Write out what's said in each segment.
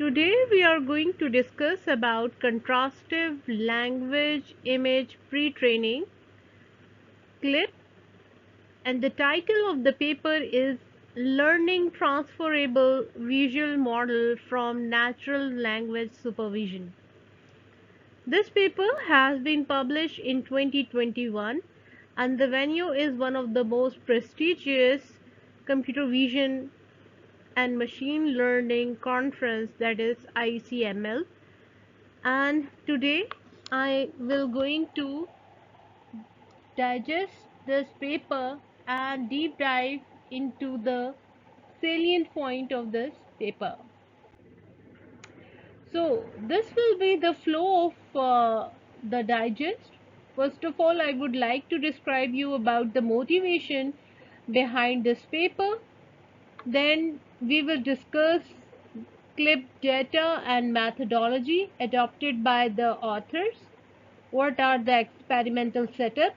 Today we are going to discuss about contrastive language image pre-training clip, and the title of the paper is Learning Transferable Visual Model from Natural Language Supervision. This paper has been published in 2021 and the venue is one of the most prestigious computer vision and machine learning conference, that is ICML. And today I will going to digest this paper and deep dive into the salient point of this paper. So this will be the flow of the digest. First of all, I would like to describe you about the motivation behind this paper. Then we will discuss clip data and methodology adopted by the authors. What are the experimental setup?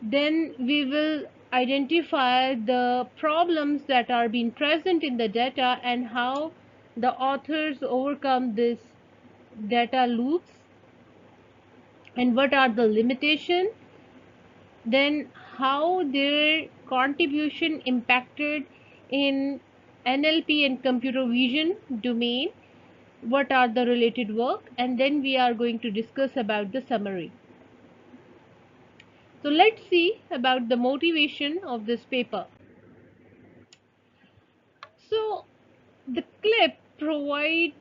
Then we will identify the problems that are being present in the data and how the authors overcome this data loops and what are the limitations, then how their contribution impacted in NLP and computer vision domain, what are the related work, and then we are going to discuss about the summary. So let's see about the motivation of this paper. So the clip provide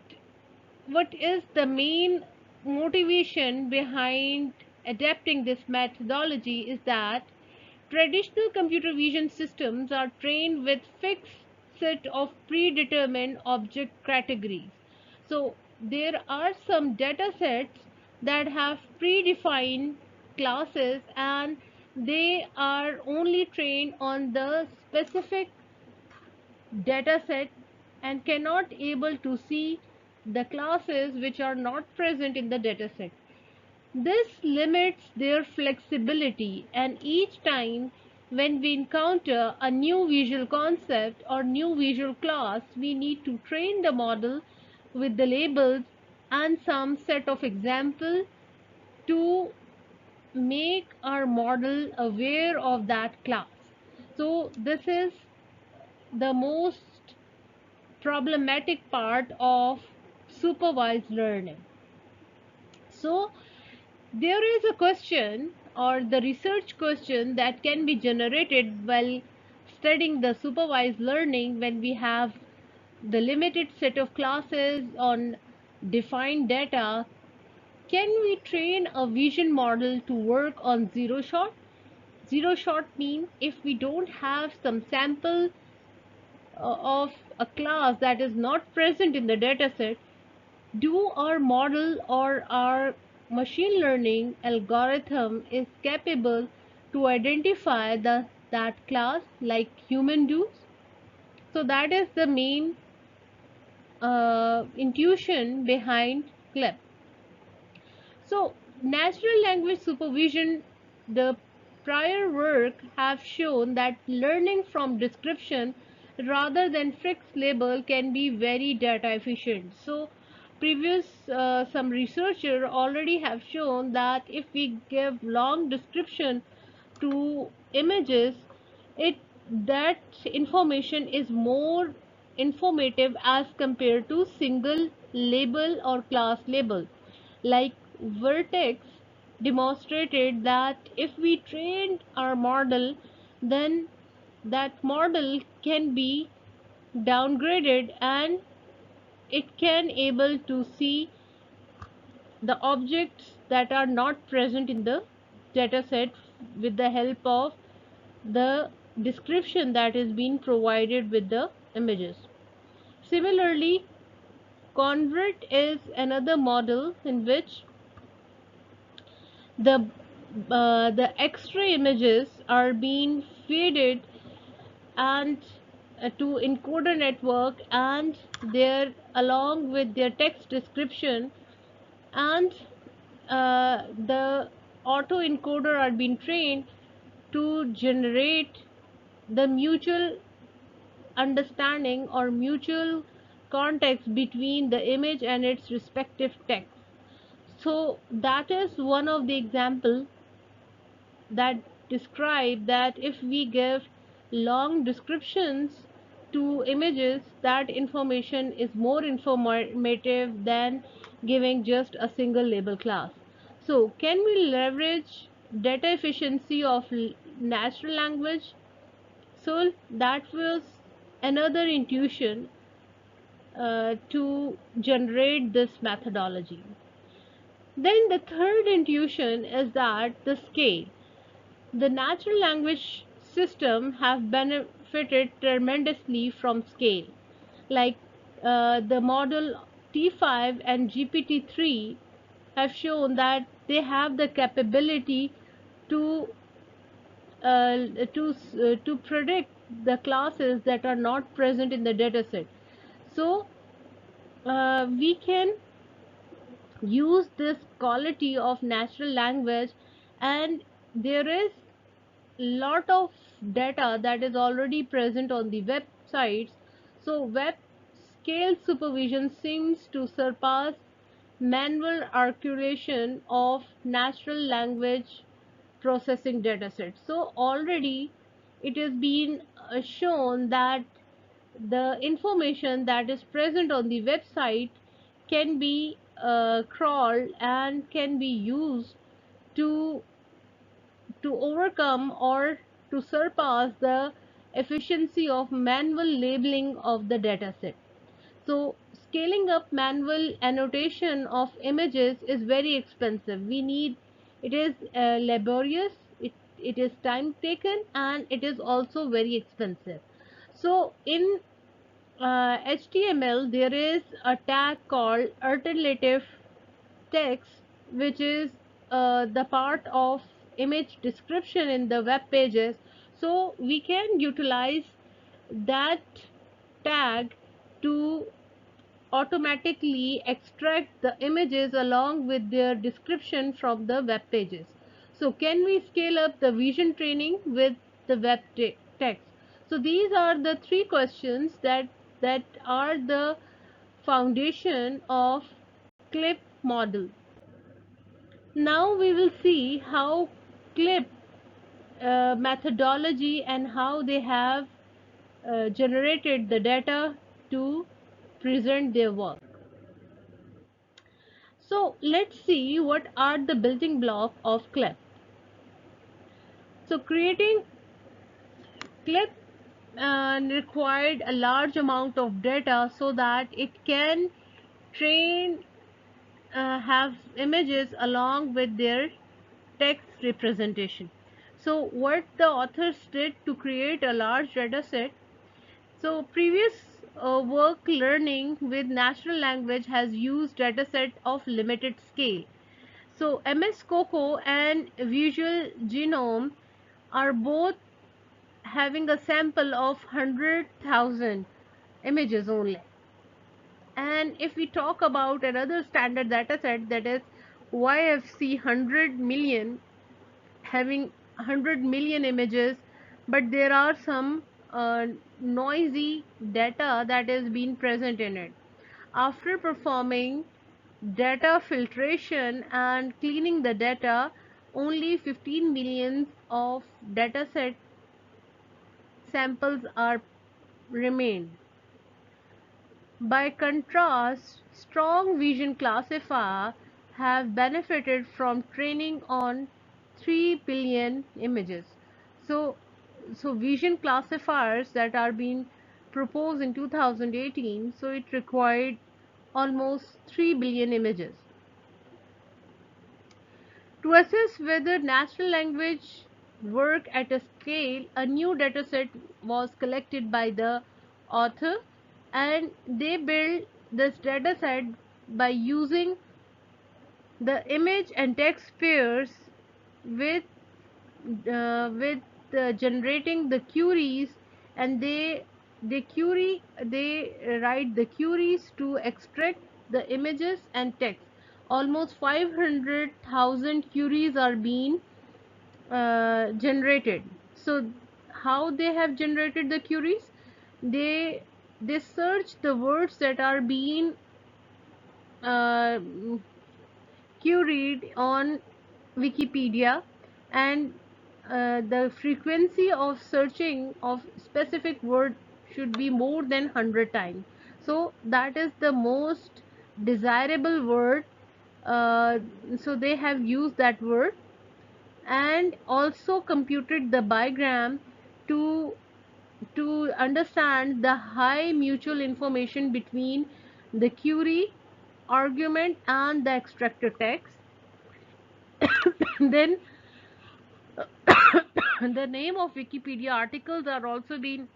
what is the main motivation behind adapting this methodology is that traditional computer vision systems are trained with fixed set of predetermined object categories. So there are some data sets that have predefined classes and they are only trained on the specific data set and cannot able to see the classes which are not present in the dataset. This limits their flexibility, and each time when we encounter a new visual concept or new visual class, we need to train the model with the labels and some set of examples to make our model aware of that class. So this is the most problematic part of supervised learning. So there is a question or the research question that can be generated while studying the supervised learning when we have the limited set of classes on defined data. Can we train a vision model to work on zero shot? Zero shot means if we don't have some sample of a class that is not present in the dataset, do our model or our machine learning algorithm is capable to identify that class like human do? So that is the main intuition behind CLEP. So natural language supervision, the prior work have shown that learning from description rather than fixed label can be very data efficient. So previous some researcher already have shown that if we give long description to images, it that information is more informative as compared to single label or class label. Like Vertex demonstrated that if we trained our model, then that model can be downgraded and it can able to see the objects that are not present in the dataset with the help of the description that is being provided with the images. Similarly, Convert is another model in which the the X-ray images are being fed and to encoder network, and there along with their text description and the autoencoder are being trained to generate the mutual understanding or mutual context between the image and its respective text. So that is one of the example that describe that if we give long descriptions to images, that information is more informative than giving just a single label class. So can we leverage data efficiency of natural language? So that was another intuition to generate this methodology. Then the third intuition is that the scale. The natural language system have benefited tremendously from scale. Like the model T5 and GPT-3 have shown that they have the capability to to predict the classes that are not present in the dataset. So we can use this quality of natural language, and there is lot of data that is already present on the websites. So web scale supervision seems to surpass manual articulation of natural language processing datasets. So already it has been shown that the information that is present on the website can be crawled and can be used to overcome or to surpass the efficiency of manual labeling of the dataset. So scaling up manual annotation of images is very expensive. It is laborious, it is time taken, and it is also very expensive. So in HTML, there is a tag called alternative text, which is the part of image description in the web pages. So we can utilize that tag to automatically extract the images along with their description from the web pages. So can we scale up the vision training with the web text? So these are the three questions that are the foundation of CLIP model. Now we will see how CLIP methodology and how they have generated the data to present their work. So let's see what are the building blocks of CLIP. So creating CLIP required a large amount of data so that it can train have images along with their text representation. So what the authors did to create a large data set. So previous work learning with natural language has used dataset of limited scale. So MS COCO and Visual Genome are both having a sample of 100,000 images only. And if we talk about another standard dataset, that is YFC 100 million, having 100 million images, but there are some noisy data that is being present in it. After performing data filtration and cleaning the data, only 15 million of dataset samples are remain. By contrast, strong vision classifier have benefited from training on 3 billion images. So, vision classifiers that are being proposed in 2018, so it required almost 3 billion images. To assess whether natural language work at a scale, a new dataset was collected by the author, and they built this dataset by using the image and text pairs with generating the queries, and they write the queries to extract the images and text. Almost 500,000 queries are being generated. So how they have generated the queries? They they search the words that are being uh, queried on Wikipedia, and the frequency of searching of specific word should be more than 100 times. So that is the most desirable word. uh, so they have used that word and also computed the bigram to understand the high mutual information between the query, argument, and the extractor text. Then the name of Wikipedia articles are also being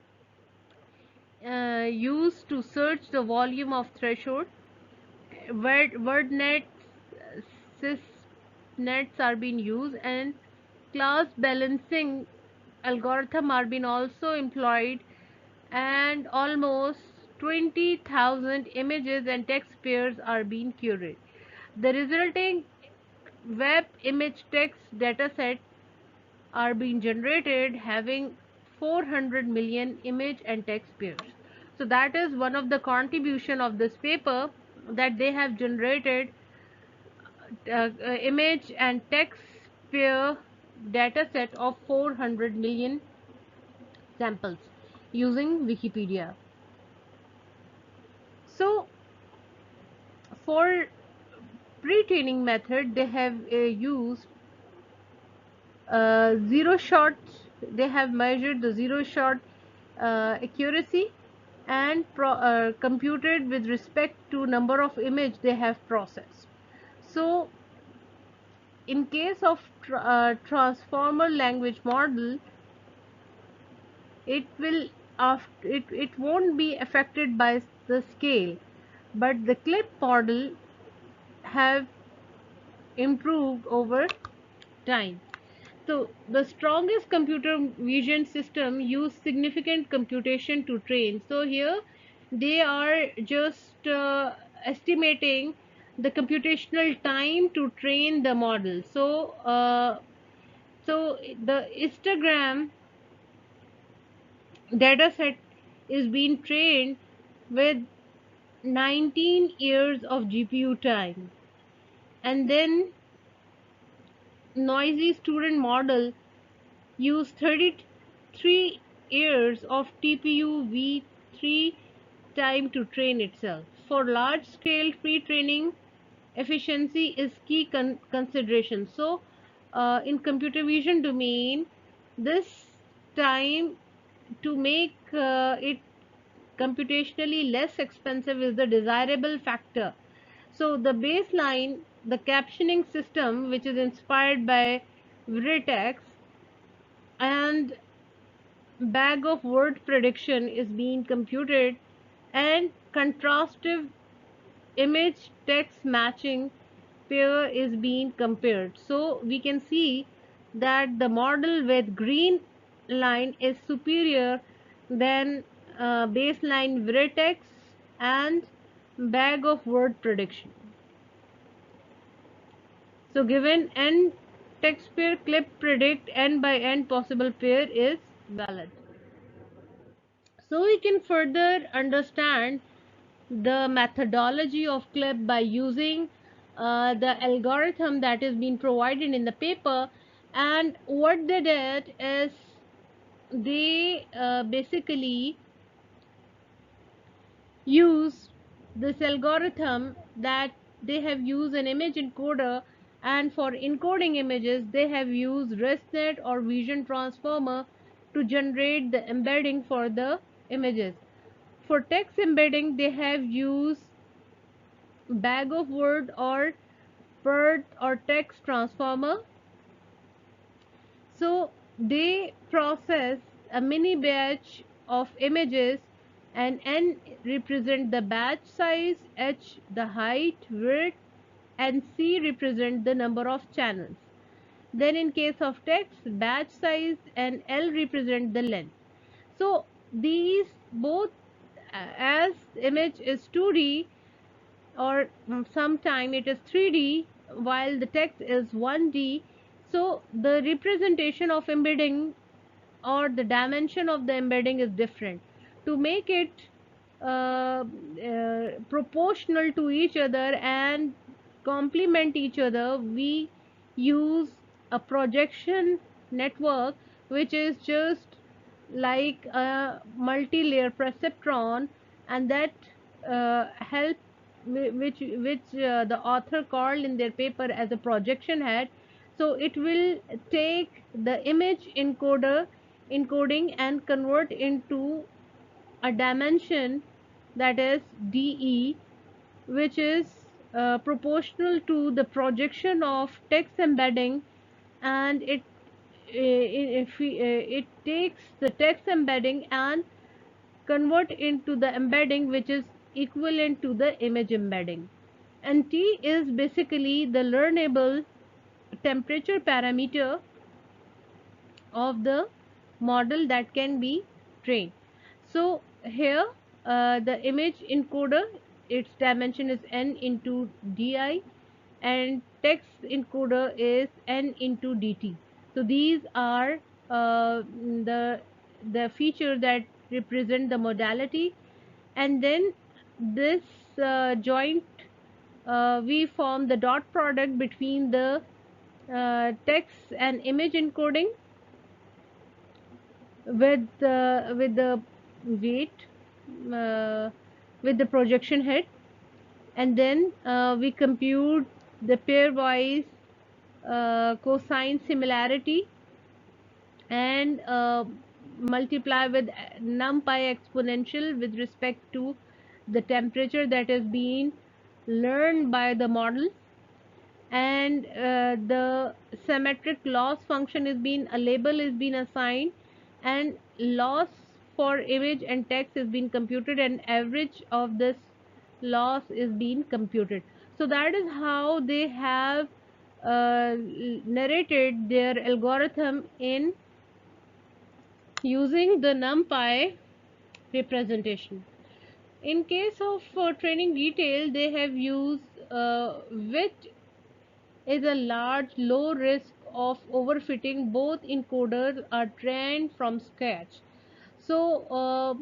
used to search the volume of threshold. WordNet, sysnets are being used, and class balancing algorithm are being also employed, and almost 20,000 images and text pairs are being curated. The resulting web image text dataset are being generated having 400 million image and text pairs. So that is one of the contribution of this paper, that they have generated image and text pair dataset of 400 million samples using Wikipedia. So for pre-training method, they have used zero shot. They have measured the zero shot accuracy and computed with respect to number of image they have processed. So in case of transformer language model, it will it won't be affected by the scale, but the clip model have improved over time. So the strongest computer vision system use significant computation to train. So here they are just estimating the computational time to train the model. So the histogram dataset is being trained with 19 years of GPU time, and then noisy student model use 33 years of TPU v3 time to train itself. For large scale pre-training, efficiency is key consideration. So in computer vision domain, this time to make it computationally less expensive is the desirable factor. So the baseline, the captioning system, which is inspired by Vertex, and bag of word prediction is being computed, and contrastive image text matching pair is being compared. So we can see that the model with green line is superior than baseline Vertex and bag of word prediction. So given n text pair, clip predict n by n possible pair is valid. So we can further understand the methodology of clip by using the algorithm that is being provided in the paper. And what they did is they basically use this algorithm, that they have used an image encoder, and for encoding images they have used ResNet or Vision Transformer to generate the embedding for the images. For text embedding, they have used bag of word or BERT or text transformer. So they process a mini batch of images, and N represent the batch size, H the height, width, and C represent the number of channels. Then in case of text, batch size and L represent the length. So these both, as image is 2D, or sometime it is 3D, while the text is 1D. So the representation of embedding or the dimension of the embedding is different. To make it proportional to each other and complement each other, we use a projection network, which is just like a multi-layer perceptron, and that help which the author called in their paper as a projection head. So it will take the image encoding and convert into a dimension, that is DE, which is proportional to the projection of text embedding, and it takes the text embedding and convert into the embedding which is equivalent to the image embedding. And T is basically the learnable temperature parameter of the model that can be trained. So here the image encoder, its dimension is n into di, and text encoder is n into dt. So these are the feature that represent the modality, and then this joint, we form the dot product between the text and image encoding with the weight, uh, with the projection head, and then we compute the pairwise cosine similarity, and multiply with numpy exponential with respect to the temperature that is being learned by the model, and the symmetric loss function is being, a label is being assigned, and loss for image and text is being computed, and average of this loss is being computed. So that is how they have narrated their algorithm in using the numpy representation. In case of training detail, they have used which is a large low risk of overfitting. Both encoders are trained from scratch. So,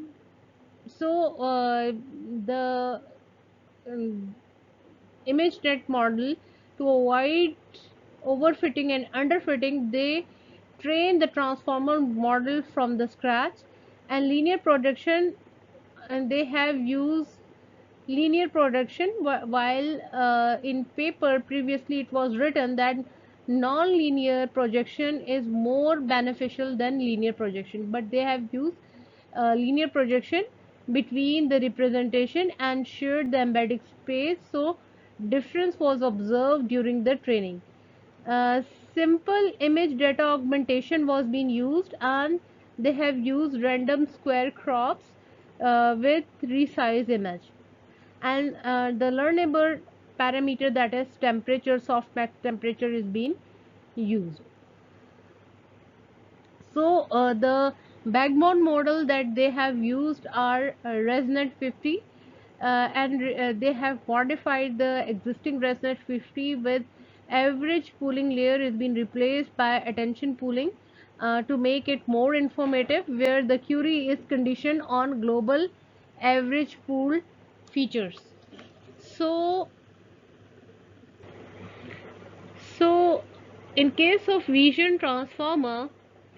the um, ImageNet model, to avoid overfitting and underfitting, they train the transformer model from the scratch, and linear projection, and they have used linear projection, while in paper previously it was written that non-linear projection is more beneficial than linear projection, but they have used linear projection between the representation and shared the embedding space, so difference was observed during the training. uh, Simple image data augmentation was being used, and they have used random square crops with resize image, and the learnable parameter, that is temperature, softmax temperature, is being used. So the backbone model that they have used are ResNet 50, and they have modified the existing ResNet 50 with average pooling layer is being replaced by attention pooling to make it more informative, where the query is conditioned on global average pool features. So So, in case of Vision Transformer,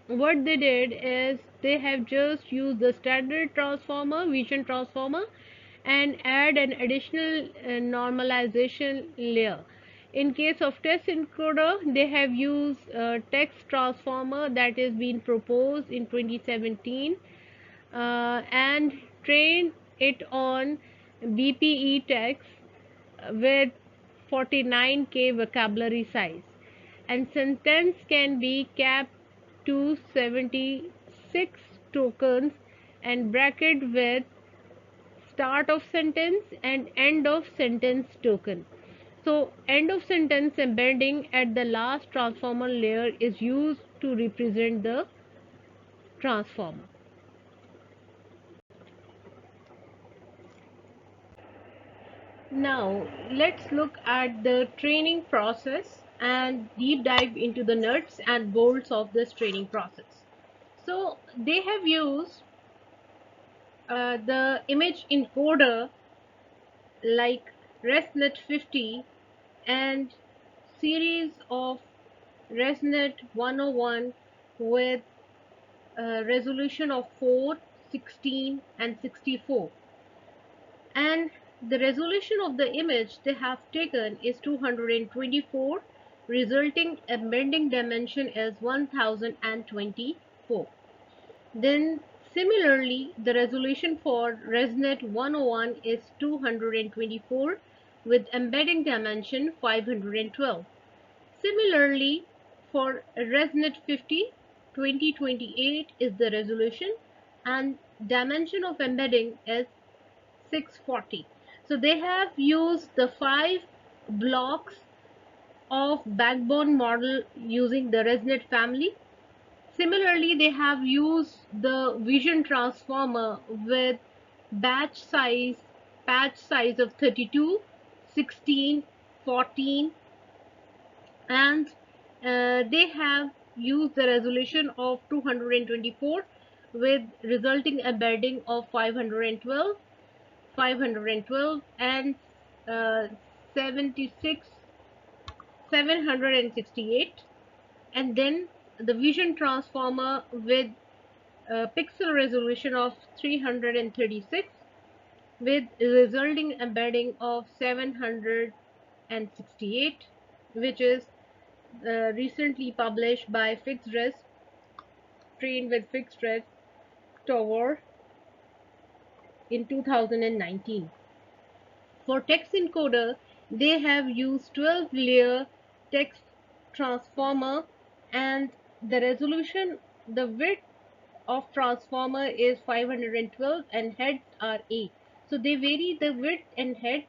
what they did is they have just used the standard transformer, Vision Transformer, and add an additional normalization layer. In case of Text Encoder, they have used Text Transformer that is being proposed in 2017, and trained it on BPE text with 49K vocabulary size, and sentence can be capped to 76 tokens and bracket with start of sentence and end of sentence token. So end of sentence embedding at the last transformer layer is used to represent the transformer. Now, let's look at the training process and deep dive into the nuts and bolts of this training process. So, they have used the image encoder like ResNet 50 and series of ResNet 101 with resolution of 4, 16 and 64, and the resolution of the image they have taken is 224, resulting embedding dimension is 1024. Then similarly, the resolution for ResNet 101 is 224 with embedding dimension 512. Similarly, for ResNet 50, 2028 is the resolution and dimension of embedding is 640. So they have used the 5 blocks of backbone model using the ResNet family. Similarly, they have used the vision transformer with batch size, patch size of 32, 16, 14, and they have used the resolution of 224 with resulting embedding of 512, 512 and 76, 768, and then the vision transformer with pixel resolution of 336 with resulting embedding of 768, which is recently published by FixRes, trained with FixRes Tower in 2019. For text encoder, they have used 12-layer text transformer, and the resolution, the width of transformer is 512 and heads are 8. So they vary the width and head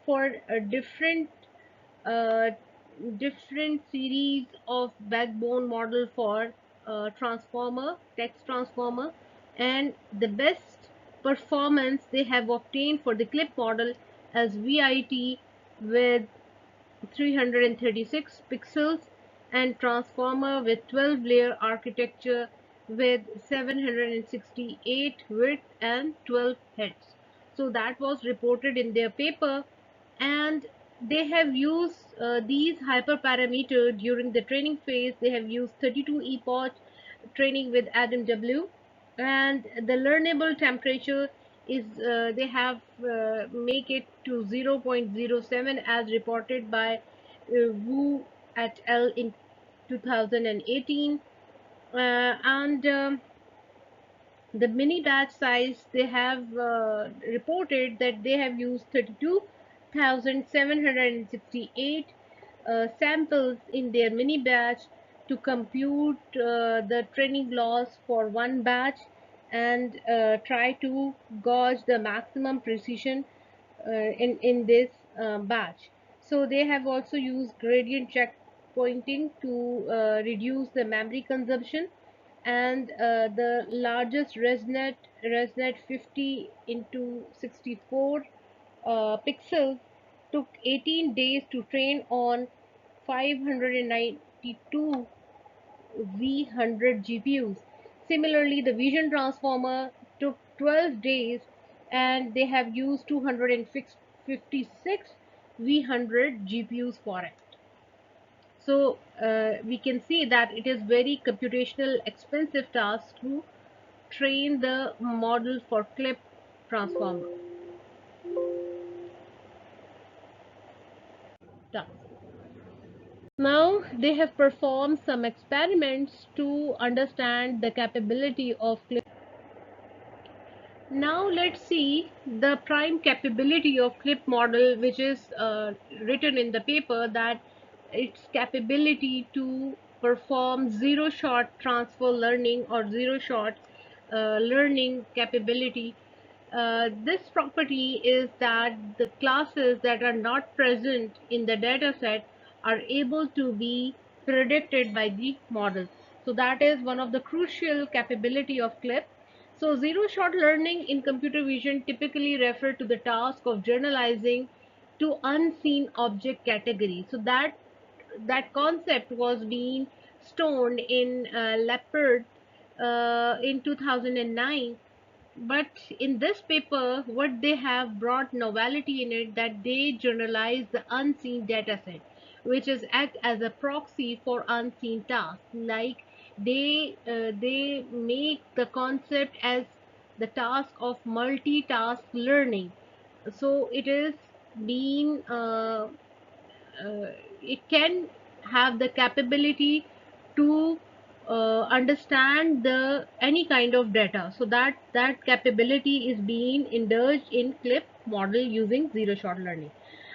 for a uh, different series of backbone model for transformer, text transformer, and the best performance they have obtained for the clip model as VIT with 336 pixels and transformer with 12 layer architecture with 768 width and 12 heads. So that was reported in their paper, and they have used these hyperparameter during the training phase. They have used 32 epoch training with Adam W, and the learnable temperature is they have make it to 0.07 as reported by Wu et al in 2018, and the mini batch size they have reported that they have used 32,768 samples in their mini batch to compute the training loss for one batch and try to gauge the maximum precision in this batch. So they have also used gradient checkpointing to reduce the memory consumption, and the largest ResNet 50 into 64 pixels took 18 days to train on 592 V100 GPUs. Similarly, the Vision Transformer took 12 days and they have used 256 V100 GPUs for it. So we can see that it is very computational expensive task to train the model for clip transformer task. Now they have performed some experiments to understand the capability of clip. Now let's see the prime capability of clip model, which is written in the paper, that its capability to perform zero shot transfer learning or zero shot learning capability. This property is that the classes that are not present in the dataset are able to be predicted by the model. So that is one of the crucial capability of CLIP. So zero-shot learning in computer vision typically refer to the task of generalizing to unseen object category. So that concept was being stoned in Leopard in 2009, But in this paper, what they have brought novelty in it, that they generalize the unseen data set, which is act as a proxy for unseen tasks. Like they make the concept as the task of multitask learning. So it is being it can have the capability to understand the any kind of data. So that capability is being indulged in clip model using zero shot learning.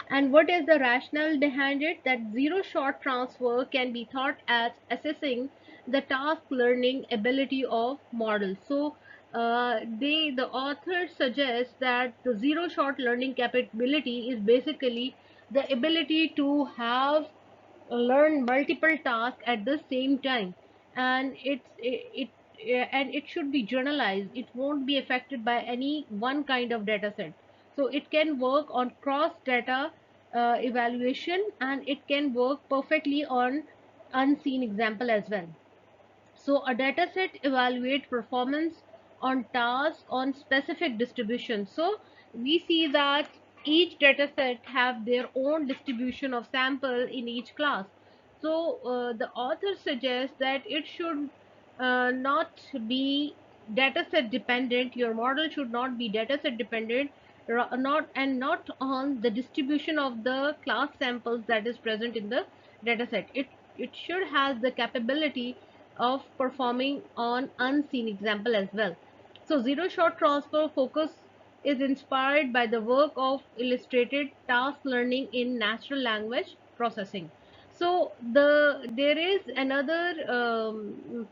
And what is the rationale behind it? That zero shot transfer can be thought as assessing the task learning ability of models. So the author suggests that the zero shot learning capability is basically the ability to have learn multiple tasks at the same time, and it should be generalized. It won't be affected by any one kind of data set. So it can work on cross data evaluation, and it can work perfectly on unseen example as well. So a dataset evaluate performance on task on specific distribution. So we see that each dataset have their own distribution of sample in each class. So the author suggests that it should not be dataset dependent. Your model should not be dataset dependent, not on the distribution of the class samples that is present in the dataset. It should has the capability of performing on unseen example as well. So zero shot transfer focus is inspired by the work of illustrated task learning in natural language processing. So there is another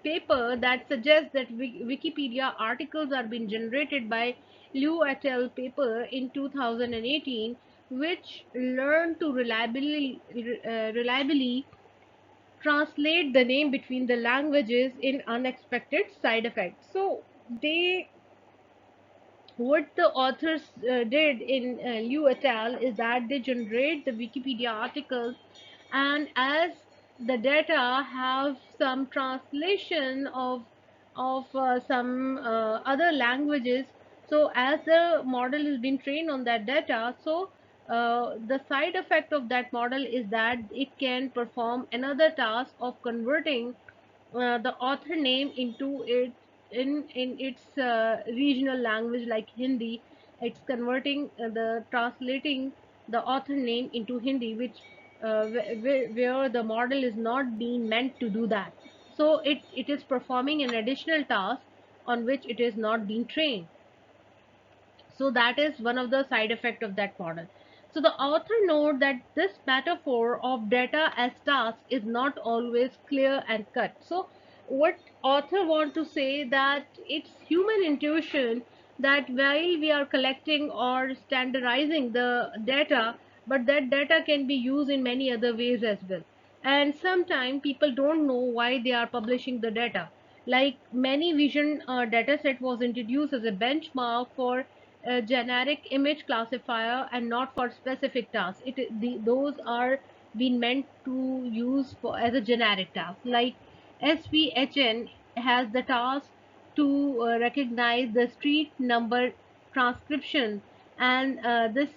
paper that suggests that Wikipedia articles are being generated by Liu et al. Paper in 2018, which learn to reliably translate the name between the languages in unexpected side effects. So they what the authors did in Liu et al. Is that they generate the Wikipedia articles, and as the data have some translation of some other languages, so as the model is being trained on that data, so the side effect of that model is that it can perform another task of converting the author name into it in its regional language like Hindi. It's converting the translating the author name into Hindi, which where the model is not being meant to do that. So it is performing an additional task on which it is not being trained. So that is one of the side effect of that model. So the author note that this metaphor of data as task is not always clear and cut. So what author want to say that it's human intuition that while we are collecting or standardizing the data, but that data can be used in many other ways as well. And sometimes people don't know why they are publishing the data. Like many vision data set was introduced as a benchmark for a generic image classifier and not for specific tasks. Those are being meant to use for as a generic task. Like SVHN has the task to recognize the street number transcription, and this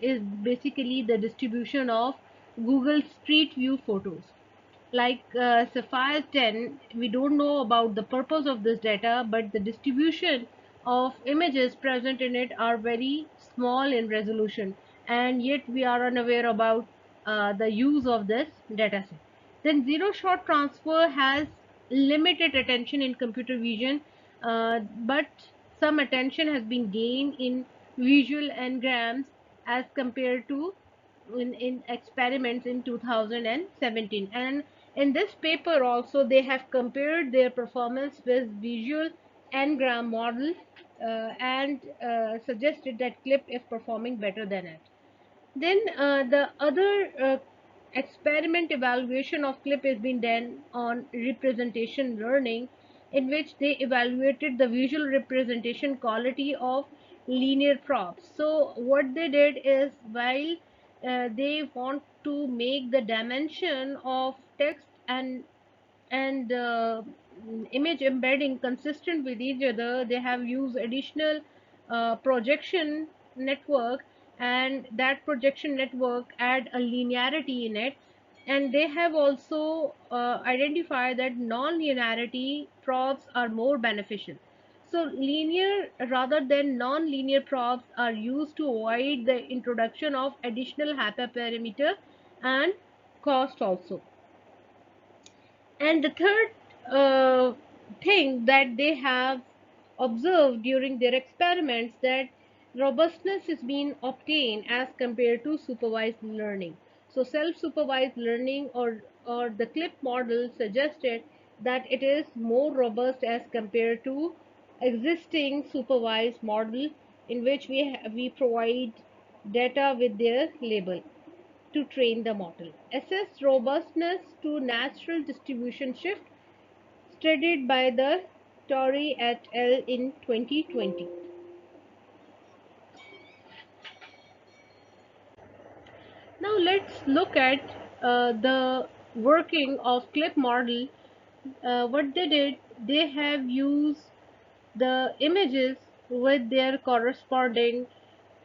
is basically the distribution of Google Street View photos. Like Sapphire 10, we don't know about the purpose of this data, but the distribution of images present in it are very small in resolution, and yet we are unaware about the use of this dataset. Then zero shot transfer has limited attention in computer vision, but some attention has been gained in visual engrams as compared to in experiments in 2017. And in this paper also they have compared their performance with visual engram model, and suggested that clip is performing better than it. Then the other experiment evaluation of clip has been done on representation learning, in which they evaluated the visual representation quality of linear props. So what they did is, while they want to make the dimension of text and image embedding consistent with each other. They have used additional projection network, and that projection network add a linearity in it. And they have also identified that non-linearity probes are more beneficial. So linear rather than non-linear probes are used to avoid the introduction of additional hyperparameter and cost also. And the third thing that they have observed during their experiments, that robustness is being obtained as compared to supervised learning. So self-supervised learning or the CLIP model suggested that it is more robust as compared to existing supervised model, in which we provide data with their label to train the model. Assess robustness to natural distribution shift, studied by the Torrey et al. In 2020. Now let's look at the working of CLIP model. What they did, they have used the images with their corresponding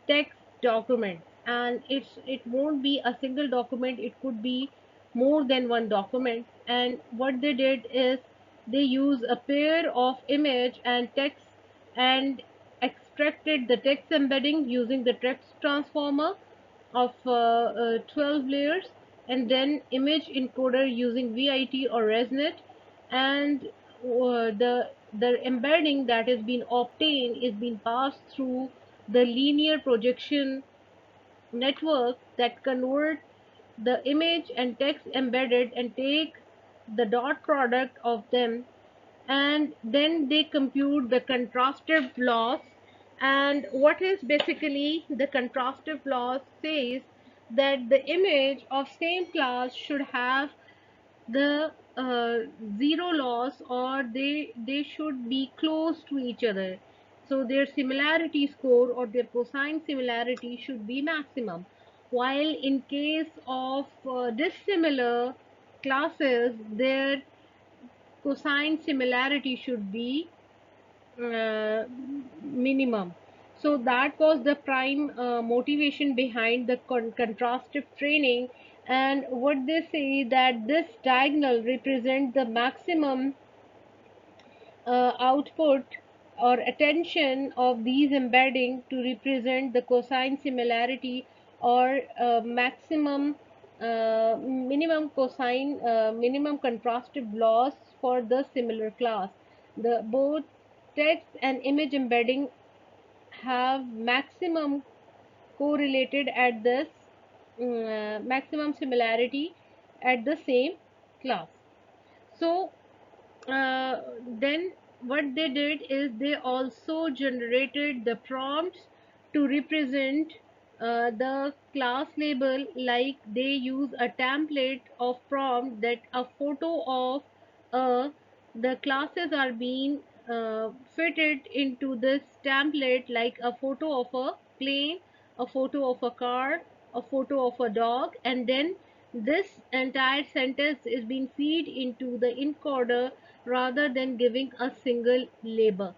text document, and it won't be a single document, it could be more than one document. And what they did is they use a pair of image and text and extracted the text embedding using the text transformer of 12 layers, and then image encoder using VIT or ResNet. And the embedding that is being obtained is being passed through the linear projection network that convert the image and text embedded and take the dot product of them, and then they compute the contrastive loss. And what is basically the contrastive loss says that the image of same class should have the zero loss, or they should be close to each other. So their similarity score or their cosine similarity should be maximum, while in case of dissimilar classes, their cosine similarity should be uh, minimum. So that was the prime motivation behind the contrastive training. And what they say that this diagonal represent the maximum output or attention of these embedding to represent the cosine similarity, or maximum minimum contrastive loss for the similar class. The both text and image embedding have maximum correlated at this maximum similarity at the same class. So then what they did is they also generated the prompts to represent the class label. Like they use a template of prompt that a photo of uh, the classes are being fitted into this template, like a photo of a plane, a photo of a car, a photo of a dog, and then this entire sentence is being feed into the encoder rather than giving a single label.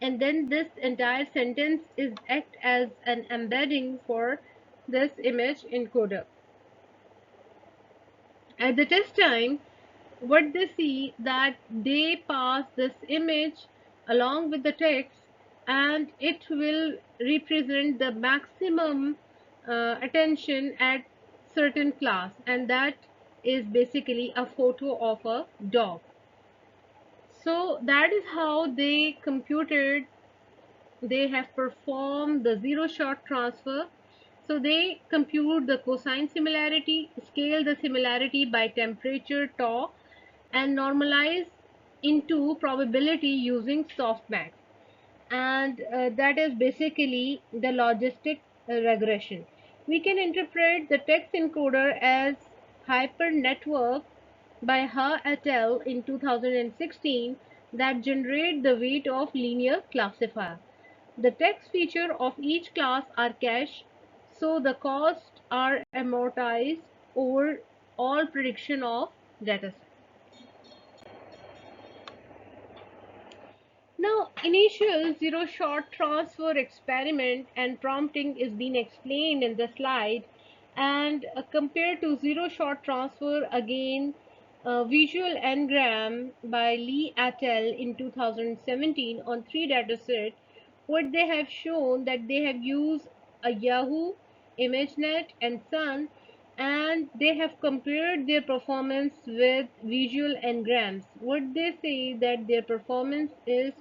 And then this entire sentence is act as an embedding for this image encoder. At the test time, what they see that they pass this image along with the text, and it will represent the maximum attention at certain class, and that is basically a photo of a dog. So that is how they computed, they have performed the zero shot transfer. So they compute the cosine similarity, scale the similarity by temperature tau, and normalize into probability using softmax. And that is basically the logistic regression. We can interpret the text encoder as hyper network by Ha et al. In 2016 that generate the weight of linear classifier. The text feature of each class are cached, so the costs are amortized over all prediction of dataset. Now, initial zero-shot transfer experiment and prompting is being explained in the slide, and compared to zero-shot transfer, again, visual engram by Lee et al. In 2017 on 3 datasets, what they have shown that they have used a Yahoo, ImageNet, and Sun, and they have compared their performance with visual engrams. What they say that their performance is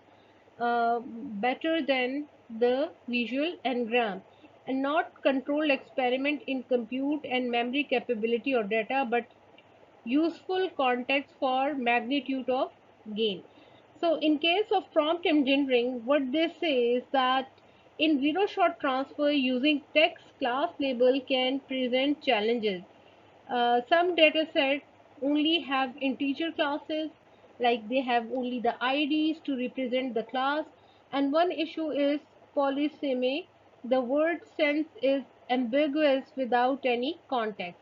better than the visual engram, and not controlled experiment in compute and memory capability or data, but useful context for magnitude of gain. So in case of prompt engineering, what they say is that in zero-shot transfer, using text class label can present challenges. Some datasets only have integer classes, like they have only the IDs to represent the class. And one issue is polysemy. The word sense is ambiguous without any context.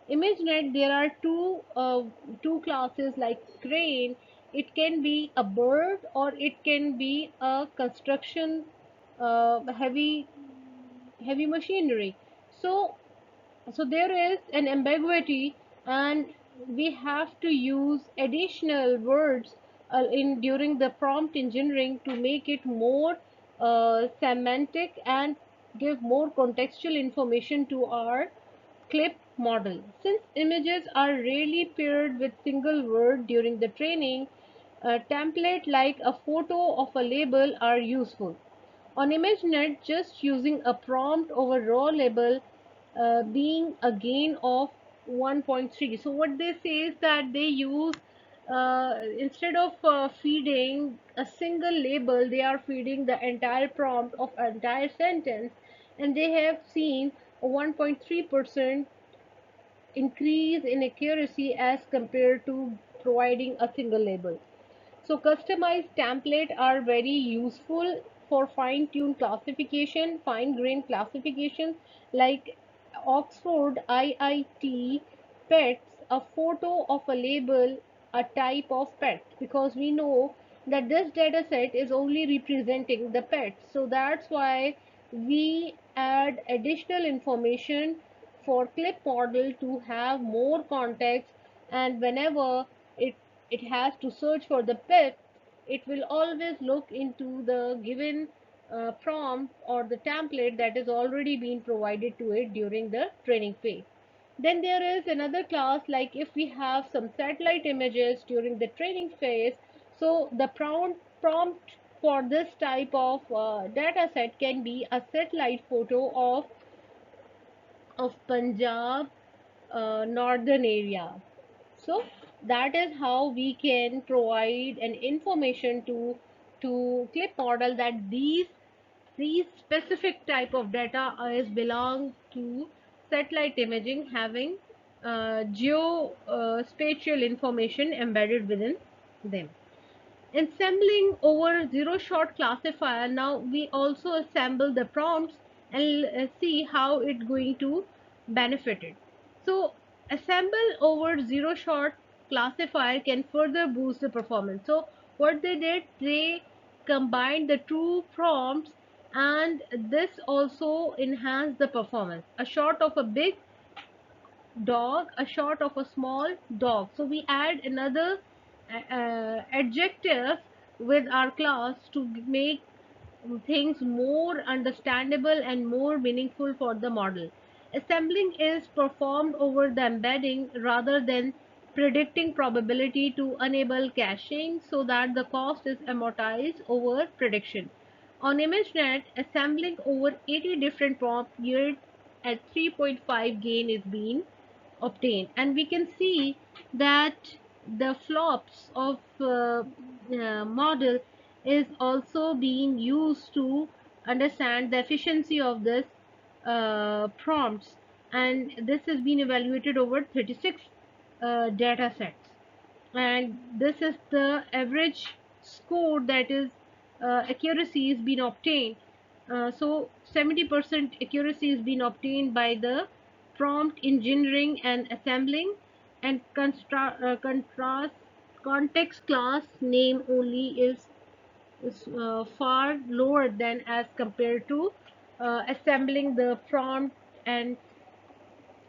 ImageNet, there are two classes like crane. It can be a bird or it can be a construction heavy machinery. So there is an ambiguity, and we have to use additional words in during the prompt engineering to make it more semantic and give more contextual information to our clip model. Since images are rarely paired with single word during the training, a template like a photo of a label are useful. On ImageNet, just using a prompt over raw label being a gain of 1.3. So what they say is that they use instead of feeding a single label, they are feeding the entire prompt of entire sentence, and they have seen a 1.3% increase in accuracy as compared to providing a single label. So customized templates are very useful for fine-tuned classification, fine-grained classification, like Oxford IIT pets, a photo of a label, a type of pet, because we know that this data set is only representing the pet. So that's why we add additional information for clip model to have more context, and whenever it it has to search for the pet, it will always look into the given prompt or the template that is already been provided to it during the training phase. Then there is another class, like if we have some satellite images during the training phase, so the prompt for this type of data set can be a satellite photo of Punjab northern area. So that is how we can provide an information to clip model that these specific type of data is belong to satellite imaging having geospatial information embedded within them. Assembling over zero shot classifier, now we also assemble the prompts and see how it's going to benefit it. So assemble over zero shot classifier can further boost the performance. So what they did, they combined the two prompts, and this also enhanced the performance. A shot of a big dog, a shot of a small dog. So we add another adjective with our class to make things more understandable and more meaningful for the model. Assembling is performed over the embedding rather than predicting probability to enable caching, so that the cost is amortized over prediction. On ImageNet, assembling over 80 different prompts yield at 3.5 gain is being obtained, and we can see that the flops of model is also being used to understand the efficiency of this prompts, and this has been evaluated over 36 data sets, and this is the average score that is accuracy has been obtained. So 70% accuracy has been obtained by the prompt engineering and assembling, and contrast context class name only is is far lower than as compared to assembling the prompt and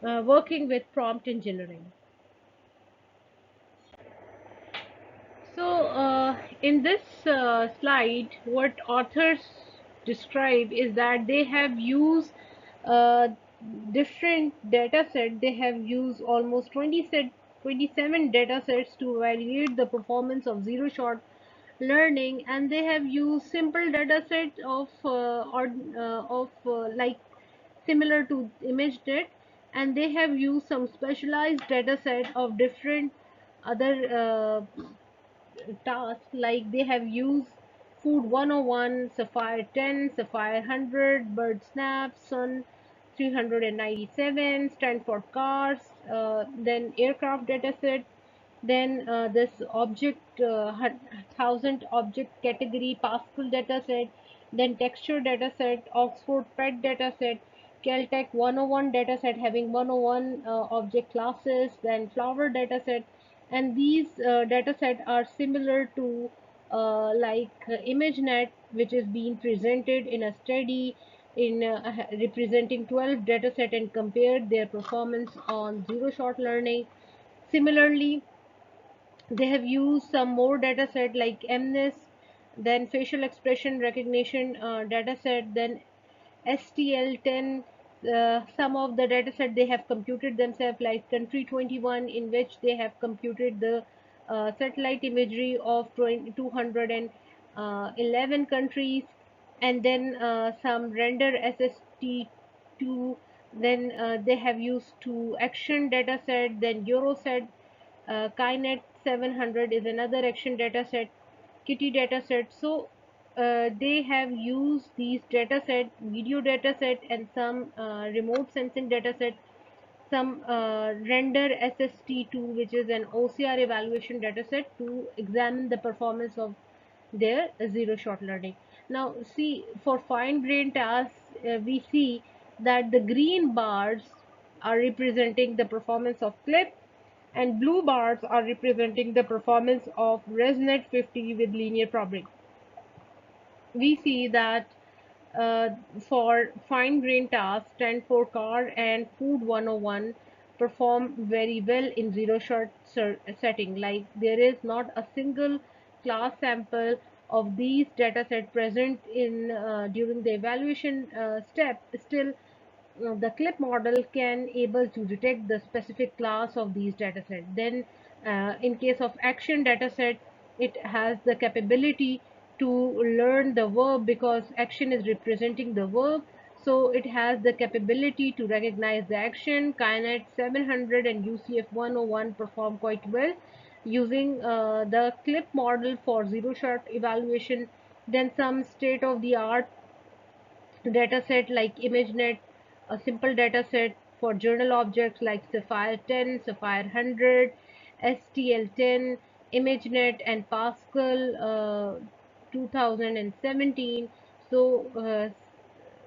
working with prompt engineering. So, in this slide, what authors describe is that they have used uh, different data set. They have used almost 27 data sets to evaluate the performance of zero shot learning, and they have used simple data sets like similar to ImageNet, and they have used some specialized data set of different other tasks, like they have used Food 101, Sapphire 10, Sapphire 100, Bird Snap, Sun 397, Stanford Cars, then aircraft dataset, then this object 1000 object category Pascal dataset, then texture dataset, Oxford Pet dataset, Caltech 101 dataset having 101 object classes, then flower dataset, and these dataset are similar to ImageNet, which is being presented in a study in representing 12 dataset and compared their performance on zero shot learning. Similarly, they have used some more data set like MNIST, then facial expression recognition data set, then STL10. Some of the data set they have computed themselves, like country 21, in which they have computed the satellite imagery of 211 countries, and then some render SST2. Then they have used two action data set, then Euroset, Kynet 700 is another action dataset, Kitty dataset. So they have used these dataset, video dataset, and some remote sensing dataset, some render SST2, which is an OCR evaluation dataset, to examine the performance of their zero shot learning. Now, see, for fine grain tasks, we see that the green bars are representing the performance of CLIP, and blue bars are representing the performance of ResNet 50 with linear probing. We see that uh, for fine grain tasks, 10-4 car and Food 101 perform very well in zero shot setting. Like there is not a single class sample of these data set present in during the evaluation step. Still, the CLIP model can able to detect the specific class of these dataset. Then in case of action dataset, it has the capability to learn the verb, because action is representing the verb. So it has the capability to recognize the action. Kynet 700 and UCF 101 perform quite well using the CLIP model for zero shot evaluation. Then some state of the art dataset like ImageNet, a simple dataset for journal objects like Sapphire 10, Sapphire 100, STL10, ImageNet, and Pascal 2017. So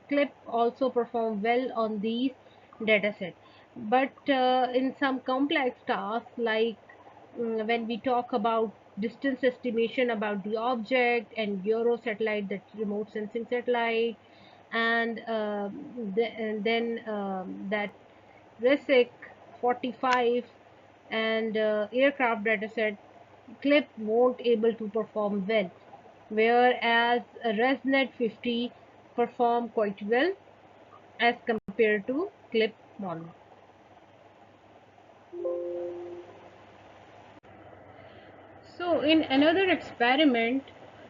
CLIP also perform well on these datasets. But in some complex tasks, like when we talk about distance estimation about the object, and Euro satellite, that remote sensing satellite, and then that RESIC 45 and aircraft dataset, CLIP won't able to perform well, whereas ResNet 50 perform quite well as compared to CLIP model. So in another experiment,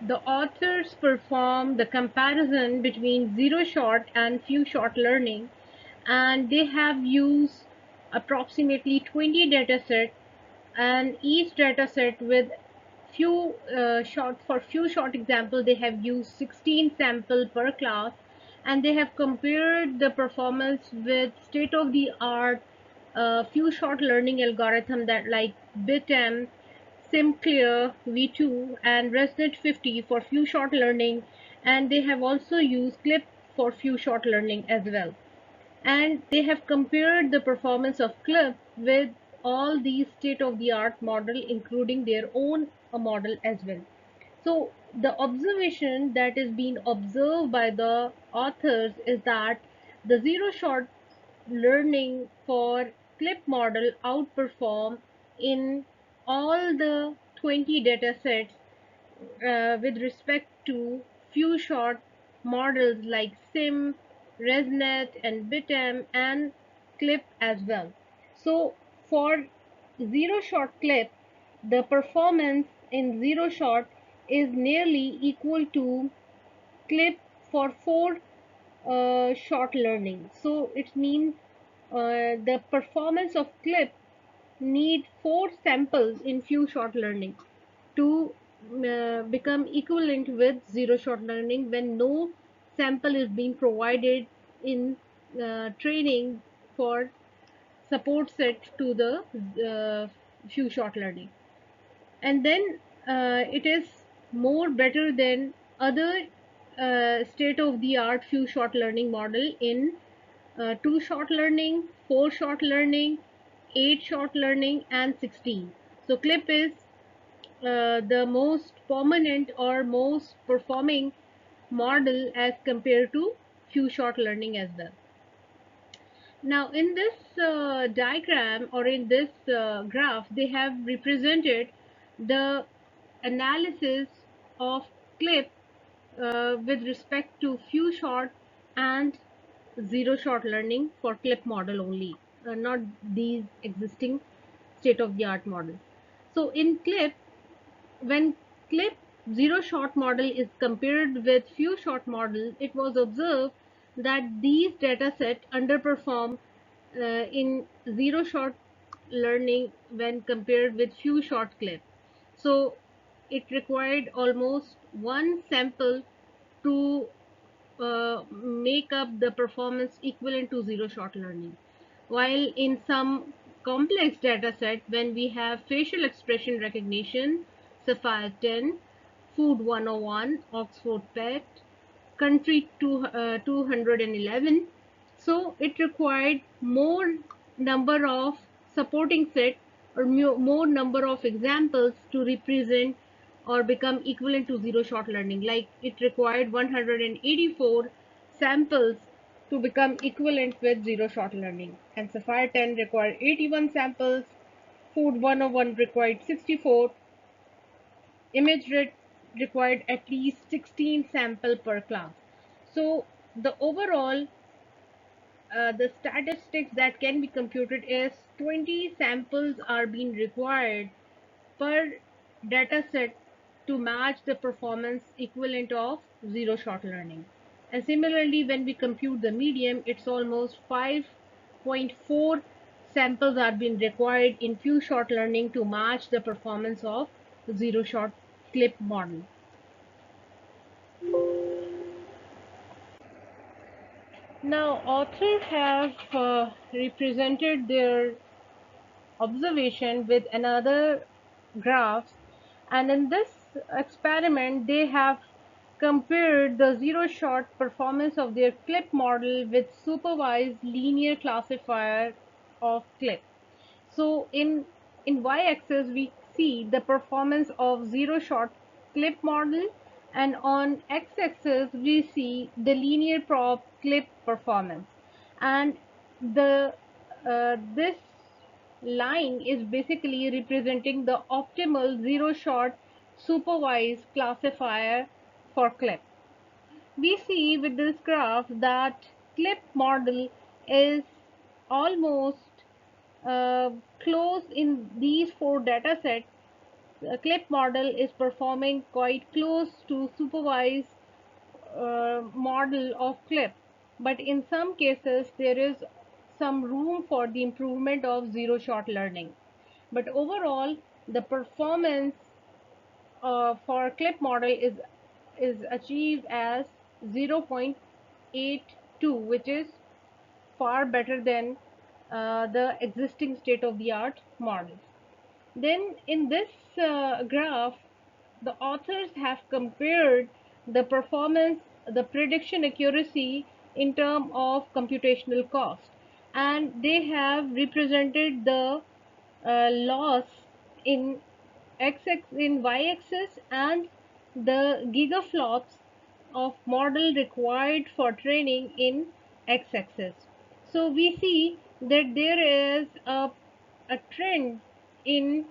the authors perform the comparison between zero shot and few shot learning, and they have used approximately 20 datasets, and each dataset with few shot example, they have used 16 sample per class, and they have compared the performance with state of the art few shot learning algorithm, that like BitM, SimClear v2, and ResNet 50 for few shot learning, and they have also used CLIP for few shot learning as well. And they have compared the performance of CLIP with all these state-of-the-art model, including their own model as well. So the observation that is being observed by the authors is that the zero shot learning for CLIP model outperform in all the 20 data sets with respect to few shot models like SIM, ResNet, and BitM, and CLIP as well. So for zero shot CLIP, the performance in zero shot is nearly equal to CLIP for four shot learning. So it means the performance of CLIP need four samples in few shot learning to become equivalent with zero shot learning when no sample is being provided in training for support set to the few shot learning. And then it is more better than other state of the art few shot learning model in two shot learning, four shot learning, eight shot learning, and 16. So CLIP is the most prominent or most performing model as compared to few shot learning as well. Now in this diagram or in this graph, they have represented the analysis of CLIP with respect to few shot and zero shot learning for CLIP model only, not these existing state of the art models. So in CLIP, when CLIP zero shot model is compared with few shot model, it was observed that these dataset underperform in zero shot learning when compared with few shot CLIP. So it required almost one sample to make up the performance equivalent to zero shot learning. While in some complex data set, when we have facial expression recognition, Sapphire 10, Food 101, Oxford PET, Country 211, so it required more number of supporting set or more number of examples to represent or become equivalent to zero shot learning. Like it required 184 samples to become equivalent with zero shot learning, and Sapphire 10 required 81 samples, Food 101 required 64, ImageRed required at least 16 sample per class. So the overall the statistics that can be computed is 20 samples are being required per data set to match the performance equivalent of zero shot learning. And similarly, when we compute the medium, it's almost 5.4 samples are being required in few shot learning to match the performance of zero shot CLIP model. Now, authors have represented their observation with another graphs, and in this experiment they have compared the zero shot performance of their CLIP model with supervised linear classifier of CLIP. So in y-axis we see the performance of zero shot CLIP model, and on x-axis we see the linear prop CLIP performance. And the this line is basically representing the optimal zero shot supervised classifier for CLIP. We see with this graph that CLIP model is almost uh, close in these four data sets. The CLIP model is performing quite close to supervised model of CLIP, but in some cases there is some room for the improvement of zero shot learning. But overall, the performance for CLIP model is achieved as 0.82, which is far better than the existing state-of-the-art models. Then in this graph, the authors have compared the performance, the prediction accuracy in terms of computational cost, and they have represented the loss in in y-axis and the gigaflops of model required for training in x-axis. So we see that there is a trend in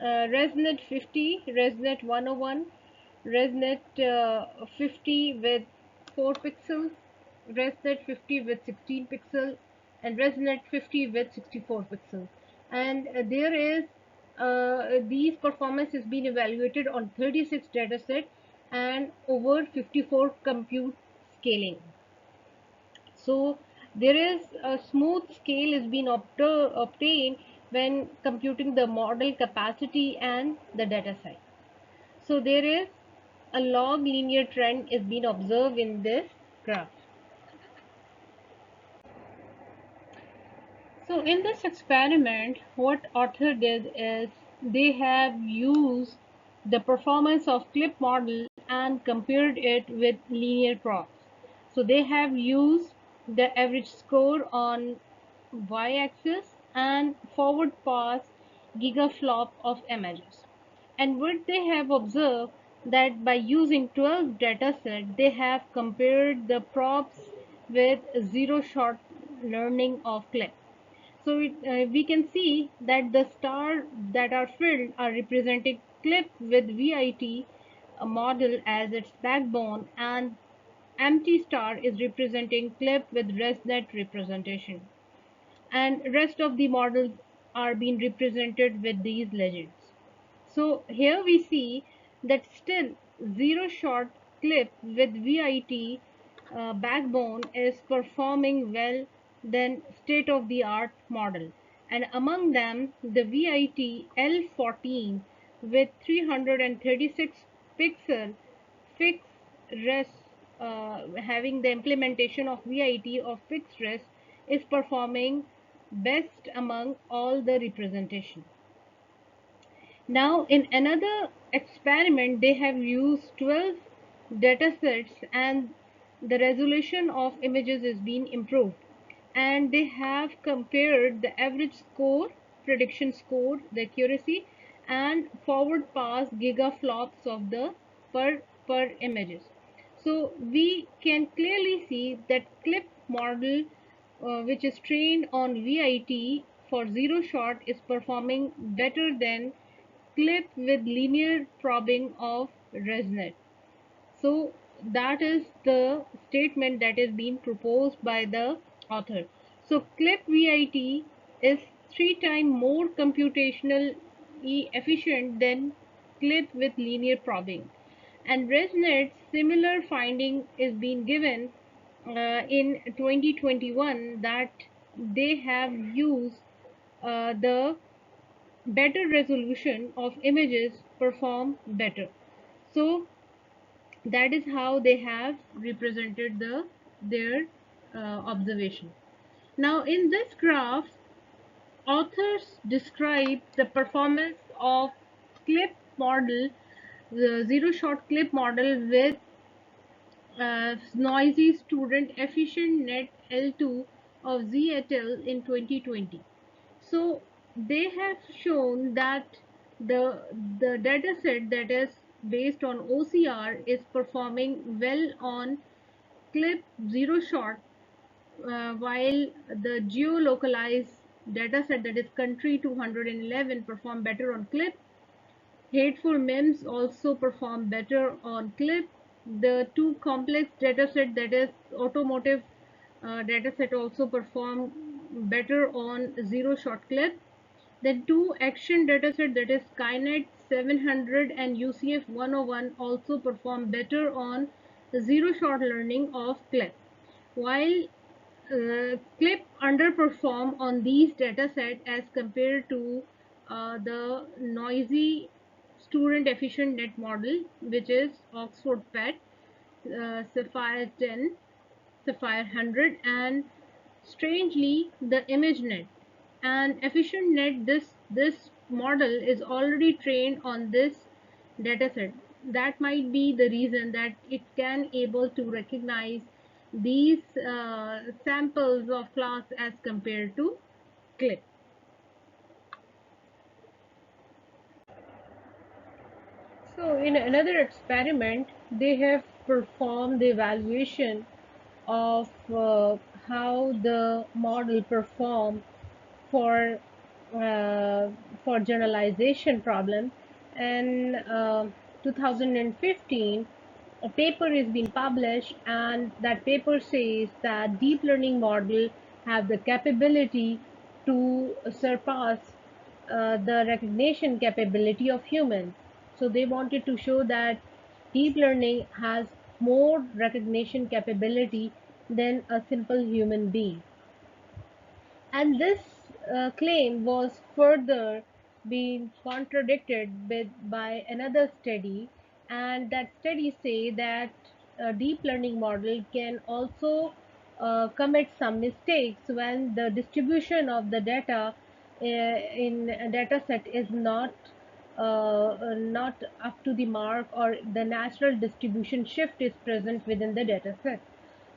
ResNet 50, ResNet 101, ResNet 50 with 4 pixels, ResNet 50 with 16 pixels, and ResNet 50 with 64 pixels. And there is these performance is being evaluated on 36 datasets and over 54 compute scaling. So there is a smooth scale is being obtained when computing the model capacity and the data size. So there is a log linear trend is being observed in this graph. So in this experiment, what author did is they have used the performance of CLIP model and compared it with linear props. So they have used the average score on y-axis and forward pass gigaflop of images. And what they have observed that by using 12 datasets, they have compared the props with zero-shot learning of CLIP. So we can see that the stars that are filled are representing CLIP with VIT model as its backbone, and empty star is representing CLIP with ResNet representation. And rest of the models are being represented with these legends. So here we see that still zero shot CLIP with VIT backbone is performing well than state of the art model, and among them the VIT L14 with 336 pixel fixed res having the implementation of VIT of fixed res is performing best among all the representation. Now in another experiment they have used 12 datasets and the resolution of images is being improved, and they have compared the average score, prediction score, the accuracy, and forward pass gigaflops of the per images. So we can clearly see that CLIP model which is trained on VIT for zero shot is performing better than CLIP with linear probing of ResNet. So that is the statement that is being proposed by the author. So CLIP VIT is 3 times more computationally efficient than CLIP with linear probing. And ResNet similar finding is being given in 2021 that they have used the better resolution of images perform better. So that is how they have represented their observation. Now in this graph, authors describe the performance of CLIP model, the zero shot CLIP model with noisy student efficient net L2 of Z et al. In 2020. So they have shown that the data set that is based on OCR is performing well on CLIP zero shot, while the geolocalized data set that is country 211 perform better on CLIP. Hateful memes also perform better on CLIP. The two complex dataset that is automotive dataset also perform better on zero shot CLIP. Then two action dataset that is Skynet 700 and UCF 101 also perform better on zero shot learning of CLIP. While CLIP underperform on these dataset as compared to the noisy student efficient net model, which is Oxford PET, Sapphire 10, Sapphire 100, and strangely the ImageNet. And EfficientNet, this model is already trained on this dataset. That might be the reason that it can able to recognize these samples of class as compared to CLIP. So, in another experiment, they have performed the evaluation of how the model perform for uh, for generalization problem. And 2015, a paper is being published, and that paper says that deep learning model have the capability to surpass the recognition capability of humans. So they wanted to show that deep learning has more recognition capability than a simple human being. And this claim was further being contradicted by another study, and that study say that a deep learning model can also commit some mistakes when the distribution of the data in a data set is not up to the mark, or the natural distribution shift is present within the data set.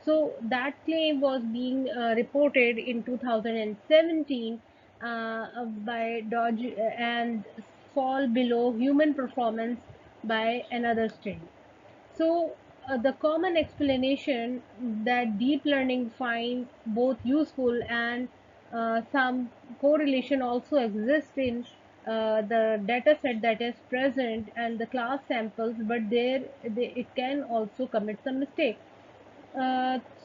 So that claim was being reported in 2017 by Dodge and fall below human performance by another study. So the common explanation that deep learning finds both useful and some correlation also exists in the data set that is present and the class samples, but it can also commit some mistake.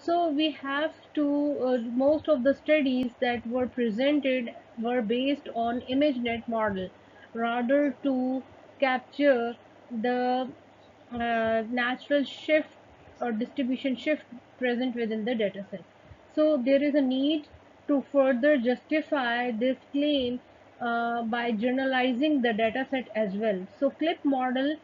So we have to, most of the studies that were presented were based on ImageNet model rather to capture the natural shift or distribution shift present within the dataset. So there is a need to further justify this claim by generalizing the dataset as well. So CLIP model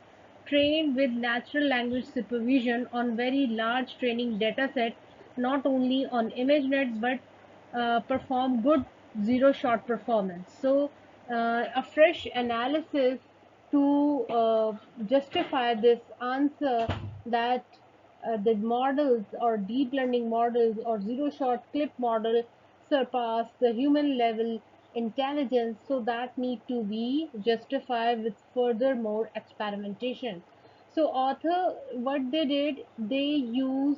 trained with natural language supervision on very large training dataset, not only on ImageNet but perform good zero shot performance. So a fresh analysis to justify this answer that the models or deep learning models or zero shot clip model surpass the human level intelligence, so that need to be justified with further more experimentation. So author, what they did, they use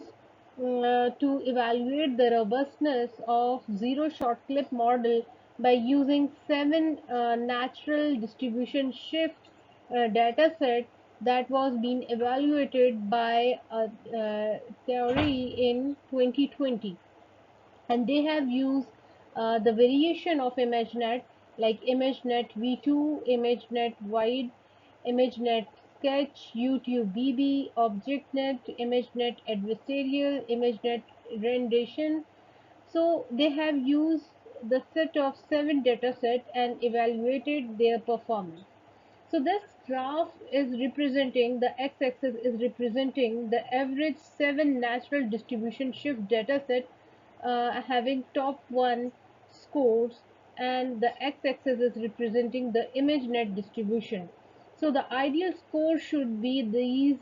to evaluate the robustness of zero shot clip model by using seven natural distribution shift data set that was being evaluated by a theory in 2020. And they have used the variation of ImageNet like ImageNet V2, ImageNet Wide, ImageNet Sketch, YouTube BB, ObjectNet, ImageNet Adversarial, ImageNet Rendition. So they have used the set of seven datasets and evaluated their performance. So this graph is representing, the x-axis is representing the average 7 natural distribution shift dataset having top 1 scores, and the x-axis is representing the ImageNet distribution. So the ideal score should be these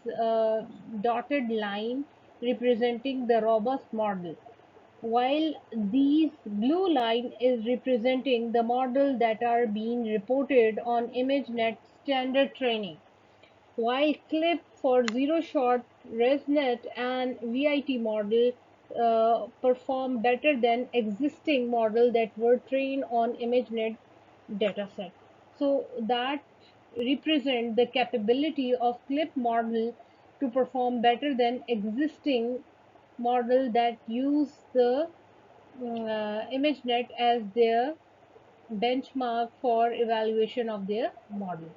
dotted line representing the robust model, while these blue line is representing the model that are being reported on ImageNet standard training, while CLIP for zero shot, ResNet and VIT model perform better than existing model that were trained on ImageNet dataset. So that represent the capability of CLIP model to perform better than existing model that use the ImageNet as their benchmark for evaluation of their model.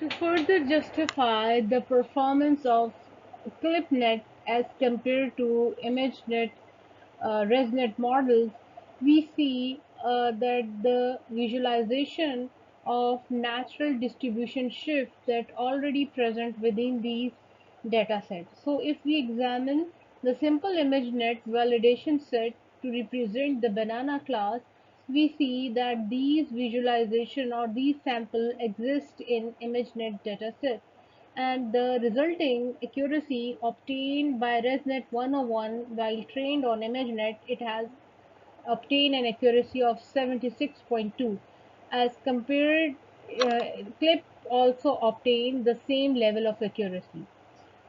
To further justify the performance of ClipNet as compared to ImageNet ResNet models, we see that the visualization of natural distribution shifts that already present within these datasets. So if we examine the simple ImageNet validation set to represent the banana class, we see that these visualization or these sample exist in ImageNet dataset, and the resulting accuracy obtained by ResNet 101 while trained on ImageNet, it has obtained an accuracy of 76.2, as compared, CLIP also obtain the same level of accuracy.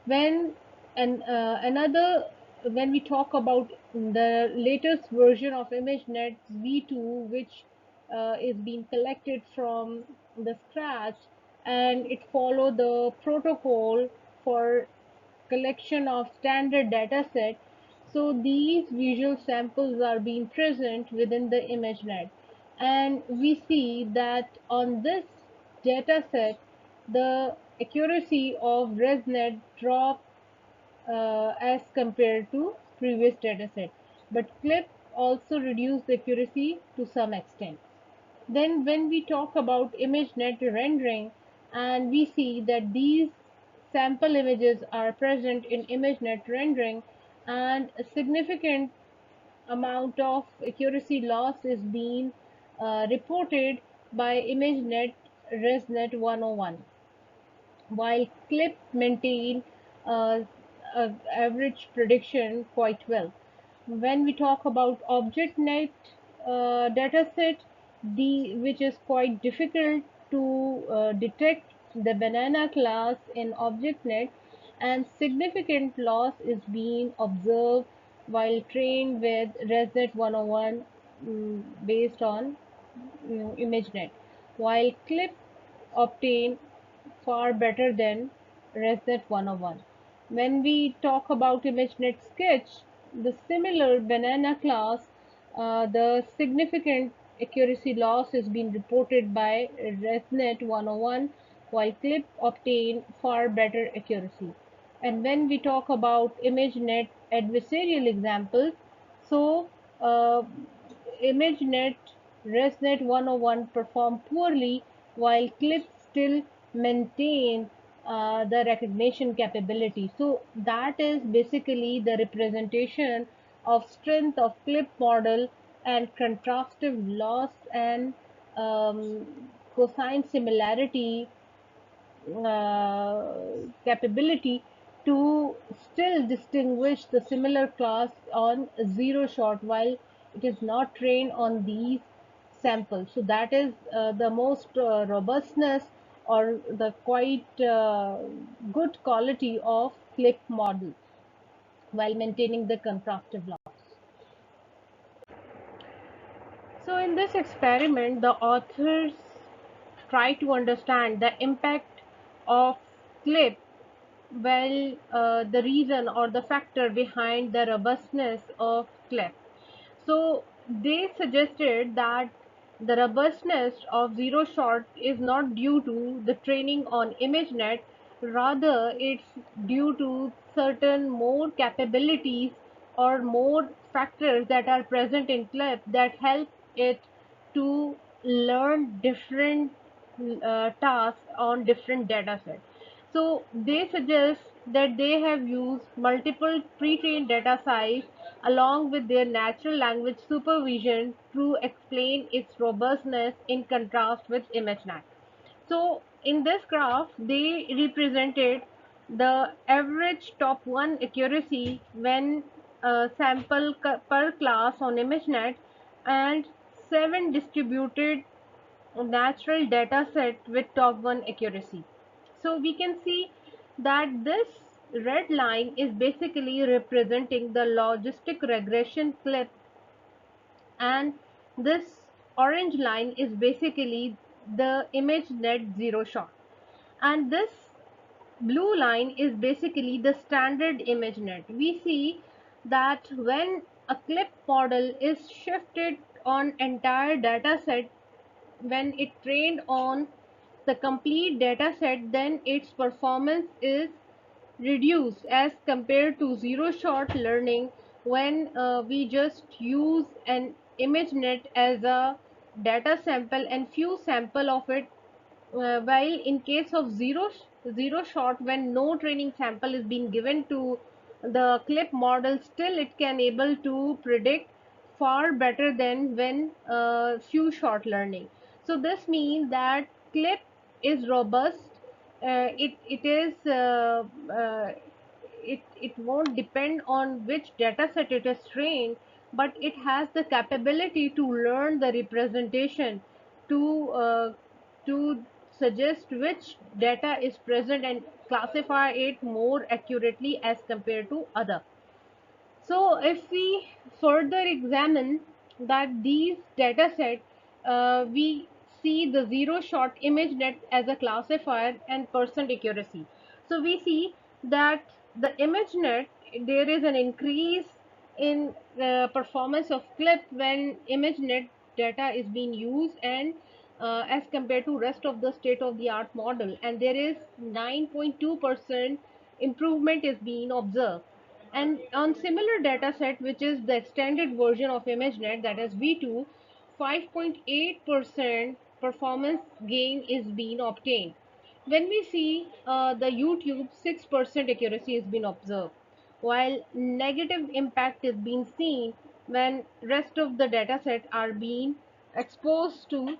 When and another when we talk about the latest version of ImageNet v2, which is being collected from the scratch, and it follow the protocol for collection of standard dataset. So these visual samples are being present within the ImageNet, and we see that on this dataset, the accuracy of ResNet drop as compared to previous dataset, but CLIP also reduced the accuracy to some extent. Then when we talk about ImageNet rendering, and we see that these sample images are present in ImageNet rendering, and a significant amount of accuracy loss is being reported by ImageNet ResNet 101, while CLIP maintain uh, average prediction quite well. When we talk about ObjectNet dataset, which is quite difficult to detect the banana class in ObjectNet, and significant loss is being observed while trained with ResNet 101, based on ImageNet, while CLIP obtain far better than ResNet 101. When we talk about ImageNet Sketch, the similar banana class, the significant accuracy loss is being reported by ResNet 101, while CLIP obtain far better accuracy. And when we talk about ImageNet adversarial examples, so ImageNet ResNet 101 perform poorly, while CLIP still maintain the recognition capability. So that is basically the representation of strength of CLIP model and contrastive loss and um, cosine similarity capability to still distinguish the similar class on zero shot while it is not trained on these samples. So that is the most robustness or the quite good quality of CLIP model while maintaining the contrastive loss. So in this experiment, the authors try to understand the impact of CLIP, well, the reason or the factor behind the robustness of CLIP. So they suggested that the robustness of zero shot is not due to the training on ImageNet, rather it's due to certain more capabilities or more factors that are present in CLIP that help it to learn different tasks on different data sets. So they suggest that they have used multiple pre-trained data sets along with their natural language supervision to explain its robustness in contrast with ImageNet. So in this graph, they represented the average top 1 accuracy when sample per class on ImageNet, and 7 distributed natural data set with top 1 accuracy. So we can see that this red line is basically representing the logistic regression clip, and this orange line is basically the ImageNet zero shot, and this blue line is basically the standard ImageNet. We see that when a CLIP model is shifted on entire data set, when it trained on the complete data set, then its performance is reduced as compared to zero shot learning when we just use an ImageNet as a data sample and few sample of it, while in case of zero shot, when no training sample is being given to the CLIP model, still it can able to predict far better than when few shot learning. So this means that CLIP is robust. It is it won't depend on which data set it is trained, but it has the capability to learn the representation to to suggest which data is present and classify it more accurately as compared to other. So if we further examine that these data set, we see the zero shot ImageNet as a classifier and percent accuracy. So we see that the ImageNet, there is an increase in the performance of clip when ImageNet data is being used, and as compared to rest of the state of the art model, and there is 9.2% improvement is being observed. And on similar dataset, which is the extended version of ImageNet, that is V2, 5.8% performance gain is being obtained. When we see the YouTube, 6% accuracy is being observed, while negative impact is being seen when rest of the dataset are being exposed to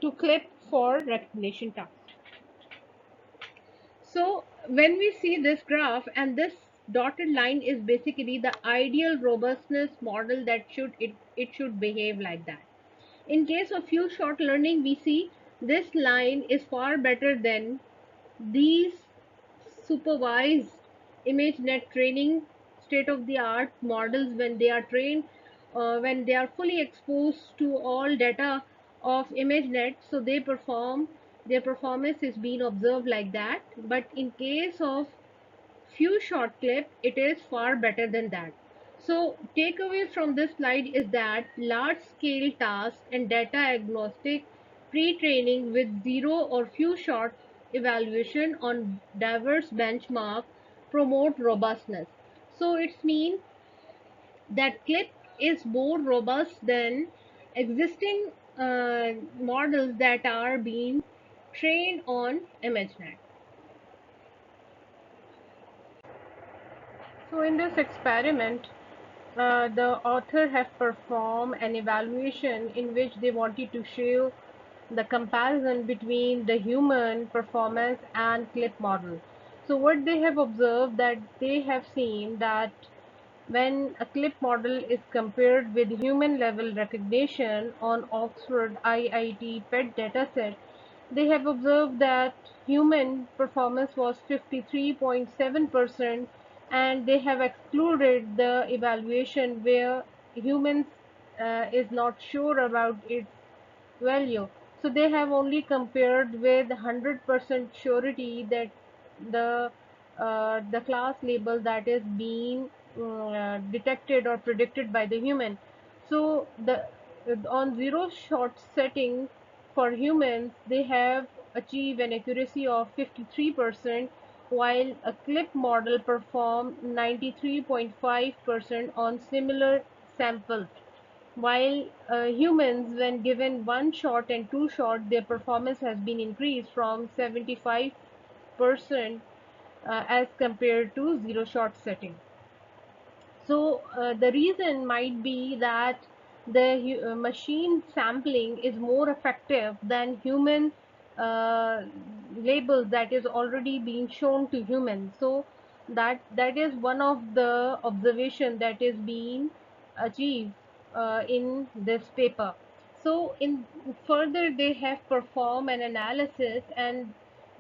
to clip for recognition task. So when we see this graph, and this dotted line is basically the ideal robustness model that it should behave like that. In case of few shot learning, we see this line is far better than these supervised ImageNet training state of the art models when they are trained, when they are fully exposed to all data of ImageNet, so they perform, their performance is being observed like that. But in case of few short clip, it is far better than that. So takeaway from this slide is that large scale tasks and data agnostic pre-training with zero or few shot evaluation on diverse benchmark promote robustness. So it means that clip is more robust than existing models that are being trained on ImageNet. So in this experiment, the author have performed an evaluation in which they wanted to show the comparison between the human performance and clip model. So what they have observed, that they have seen that when a clip model is compared with human level recognition on Oxford IIT PET dataset, they have observed that human performance was 53.7%, and they have excluded the evaluation where humans is not sure about its value. So they have only compared with 100% surety that the class label that is being detected or predicted by the human. So the on zero shot setting for humans, they have achieved an accuracy of 53%, while a clip model performed 93.5% on similar sample. While humans, when given one shot and two shot, their performance has been increased from 75% as compared to zero shot setting. So the reason might be that the machine sampling is more effective than human uh, labels that is already being shown to humans. So that is one of the observation that is being achieved in this paper. So in further, they have performed an analysis, and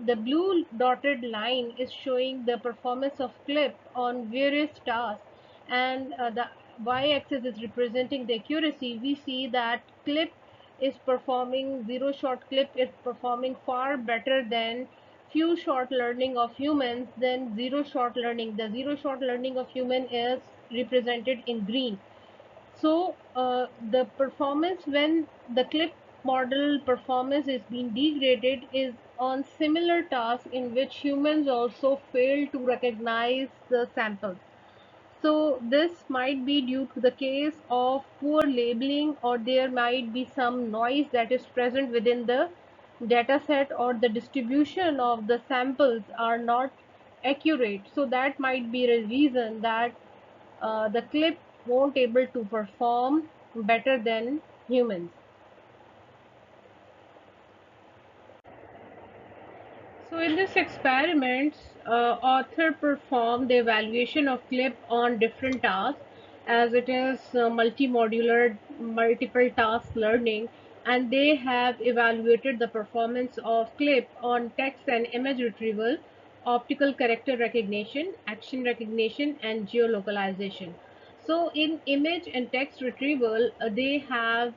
the blue dotted line is showing the performance of clip on various tasks, and the y-axis is representing the accuracy. We see that clip is performing, zero shot clip is performing far better than few shot learning of humans than zero shot learning. The zero shot learning of human is represented in green. So the performance, when the clip model performance is being degraded, is on similar tasks in which humans also fail to recognize the samples. So this might be due to the case of poor labeling, or there might be some noise that is present within the dataset, or the distribution of the samples are not accurate. So that might be a reason that the clip won't able to perform better than humans. So in this experiment, author performed the evaluation of clip on different tasks, as it is multi-modular, multiple task learning. and they have evaluated the performance of CLIP on text and image retrieval, optical character recognition, action recognition, and geolocalization. So in image and text retrieval, they have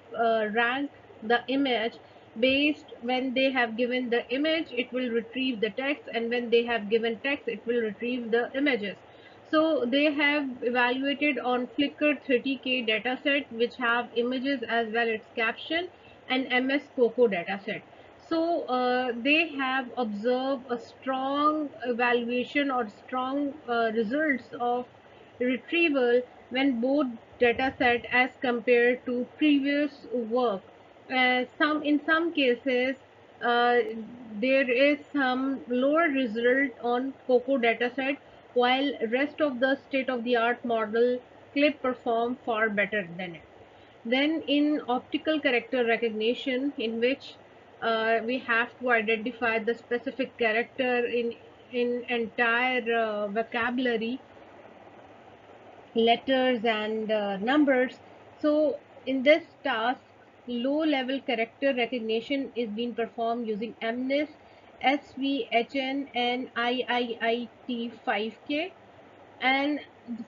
ranked the image based when they have given the image, it will retrieve the text, and when they have given text, it will retrieve the images. So they have evaluated on Flickr 30K dataset, which have images as well as caption, and MS COCO dataset. So they have observed a strong evaluation or strong results of retrieval when both dataset as compared to previous work. In some cases, uh, there is some lower result on COCO dataset, while rest of the state-of-the-art model CLIP perform far better than it. Then in optical character recognition, in which we have to identify the specific character in entire vocabulary, letters and numbers. So in this task, low-level character recognition is being performed using MNIST, SVHN, and IIIT5K. And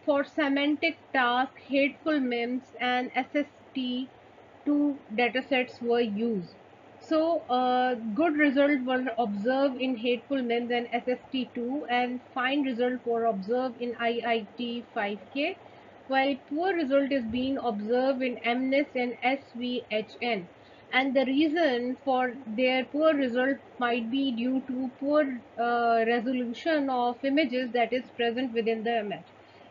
for semantic task, hateful memes and SST2 datasets were used. So good results were observed in hateful memes and SST2, and fine results were observed in IIT5K, while poor result is being observed in MNIST and SVHN. And the reason for their poor result might be due to poor resolution of images that is present within the image.